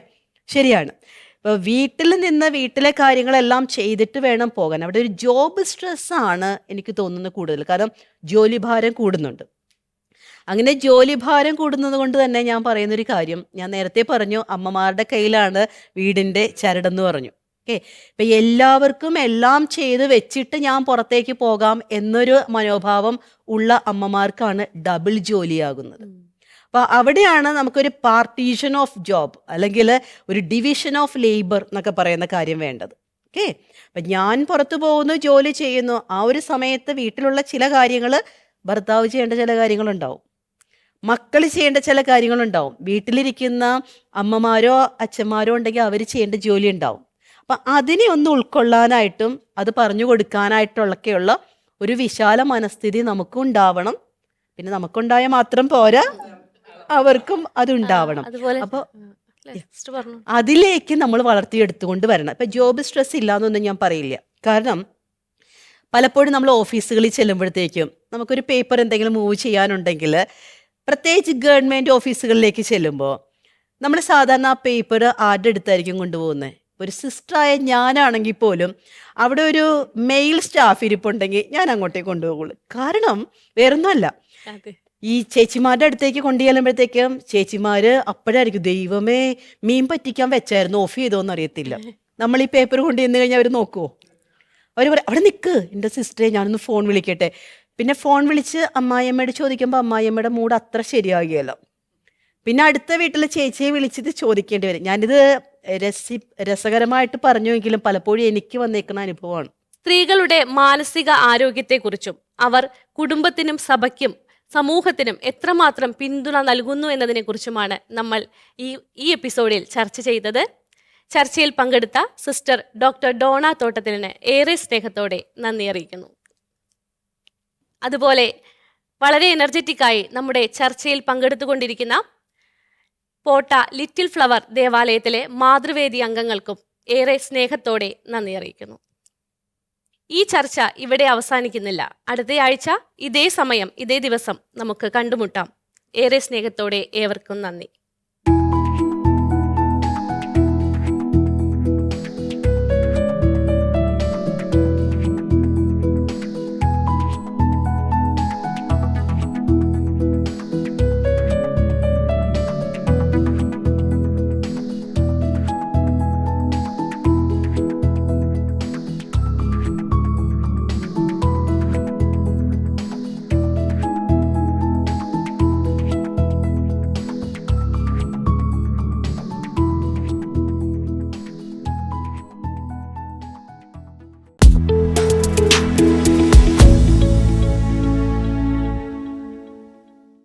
ശരിയാണ്. ഇപ്പോൾ വീട്ടിൽ നിന്ന് വീട്ടിലെ കാര്യങ്ങളെല്ലാം ചെയ്തിട്ട് വേണം പോകാൻ. അവിടെ ഒരു ജോബ് സ്ട്രെസ്സാണ് എനിക്ക് തോന്നുന്നത് കൂടുതൽ. കാരണം ജോലിഭാരം കൂടുന്നുണ്ട്. അങ്ങനെ ജോലിഭാരം കൂടുന്നത് കൊണ്ട് തന്നെ ഞാൻ പറയുന്നൊരു കാര്യം, ഞാൻ നേരത്തെ പറഞ്ഞു, അമ്മമാരുടെ കയ്യിലാണ് വീടിൻ്റെ ചരടെന്ന് പറഞ്ഞു. ഇപ്പം എല്ലാവർക്കും എല്ലാം ചെയ്ത് വെച്ചിട്ട് ഞാൻ പുറത്തേക്ക് പോകാം എന്നൊരു മനോഭാവം ഉള്ള അമ്മമാർക്കാണ് ഡബിൾ ജോലിയാകുന്നത്. അപ്പോൾ അവിടെയാണ് നമുക്കൊരു പാർട്ടീഷൻ ഓഫ് ജോബ് അല്ലെങ്കിൽ ഒരു ഡിവിഷൻ ഓഫ് ലേബർ എന്നൊക്കെ പറയുന്ന കാര്യം വേണ്ടത്. അപ്പം ഞാൻ പുറത്തു പോകുന്നു, ജോലി ചെയ്യുന്നു, ആ ഒരു സമയത്ത് വീട്ടിലുള്ള ചില കാര്യങ്ങൾ, ഭർത്താവ് ചെയ്യേണ്ട ചില കാര്യങ്ങളുണ്ടാവും, മക്കൾ ചെയ്യേണ്ട ചില കാര്യങ്ങളുണ്ടാവും, വീട്ടിലിരിക്കുന്ന അമ്മമാരോ അച്ഛന്മാരോ ഉണ്ടെങ്കിൽ അവർ ചെയ്യേണ്ട ജോലി ഉണ്ടാവും. അപ്പം അതിനെ ഒന്ന് ഉൾക്കൊള്ളാനായിട്ടും അത് പറഞ്ഞു കൊടുക്കാനായിട്ടുള്ളൊക്കെയുള്ള ഒരു വിശാല മനസ്ഥിതി നമുക്കും ഉണ്ടാവണം. പിന്നെ നമുക്കുണ്ടായ മാത്രം പോരാ, അവർക്കും അതുണ്ടാവണം. അപ്പോൾ അതിലേക്ക് നമ്മൾ വളർത്തിയെടുത്തുകൊണ്ട് വരണം. ഇപ്പം ജോബ് സ്ട്രെസ് ഇല്ലാന്നൊന്നും ഞാൻ പറയില്ല. കാരണം പലപ്പോഴും നമ്മൾ ഓഫീസുകളിൽ ചെല്ലുമ്പോഴത്തേക്കും നമുക്കൊരു പേപ്പർ എന്തെങ്കിലും മൂവ് ചെയ്യാനുണ്ടെങ്കിൽ, പ്രത്യേകിച്ച് ഗവൺമെൻറ് ഓഫീസുകളിലേക്ക് ചെല്ലുമ്പോൾ നമ്മൾ സാധാരണ ആ പേപ്പർ ആരുടെ അടുത്തായിരിക്കും കൊണ്ടുപോകുന്നത്? ഒരു സിസ്റ്ററായ ഞാനാണെങ്കിൽ പോലും അവിടെ ഒരു മെയിൽ സ്റ്റാഫ് ഇരിപ്പുണ്ടെങ്കിൽ ഞാൻ അങ്ങോട്ടേക്ക് കൊണ്ടുപോകുള്ളൂ. കാരണം വേറൊന്നുമല്ല, അതെ. ഈ ചേച്ചിമാരുടെ അടുത്തേക്ക് കൊണ്ടു ചെല്ലുമ്പോഴത്തേക്കും ചേച്ചിമാര് അപ്പോഴായിരിക്കും, ദൈവമേ മീൻ പറ്റിക്കാൻ വെച്ചായിരുന്നു, ഓഫ് ചെയ്തോന്ന് അറിയത്തില്ല. നമ്മൾ ഈ പേപ്പർ കൊണ്ടു ചെന്ന് കഴിഞ്ഞാൽ അവർ നോക്കുമോ? അവർ പറയും അവിടെ നിൽക്ക് എൻ്റെ സിസ്റ്ററെ, ഞാനൊന്ന് ഫോൺ വിളിക്കട്ടെ. പിന്നെ ഫോൺ വിളിച്ച് അമ്മായിയമ്മയോട് ചോദിക്കുമ്പോൾ അമ്മായിയമ്മയുടെ മൂഡ് അത്ര ശരിയാകുകയല്ലോ. പിന്നെ അടുത്ത വീട്ടിലെ ചേച്ചിയെ വിളിച്ചിട്ട് ചോദിക്കേണ്ടി വരും. ഞാനിത് രസകരമായിട്ട് പറഞ്ഞുവെങ്കിലും പലപ്പോഴും എനിക്ക് വന്നേക്കുന്ന അനുഭവമാണ്. സ്ത്രീകളുടെ മാനസിക ആരോഗ്യത്തെക്കുറിച്ചും അവർ കുടുംബത്തിനും സഭയ്ക്കും സമൂഹത്തിനും എത്രമാത്രം പിന്തുണ നൽകുന്നു എന്നതിനെക്കുറിച്ചുമാണ് നമ്മൾ ഈ എപ്പിസോഡിൽ ചർച്ച ചെയ്തത്. ചർച്ചയിൽ പങ്കെടുത്ത സിസ്റ്റർ ഡോക്ടർ ഡോണ തോട്ടത്തിലിന് ഏറെ സ്നേഹത്തോടെ നന്ദി അറിയിക്കുന്നു. അതുപോലെ വളരെ എനർജറ്റിക്കായി നമ്മുടെ ചർച്ചയിൽ പങ്കെടുത്തുകൊണ്ടിരിക്കുന്ന പോട്ട ലിറ്റിൽ ഫ്ലവർ ദേവാലയത്തിലെ മാതൃവേദി അംഗങ്ങൾക്കും ഏറെ സ്നേഹത്തോടെ നന്ദി അറിയിക്കുന്നു. ഈ ചർച്ച ഇവിടെ അവസാനിക്കുന്നില്ല. അടുത്തയാഴ്ച ഇതേ സമയം ഇതേ ദിവസം നമുക്ക് കണ്ടുമുട്ടാം. ഏറെ സ്നേഹത്തോടെ ഏവർക്കും നന്ദി.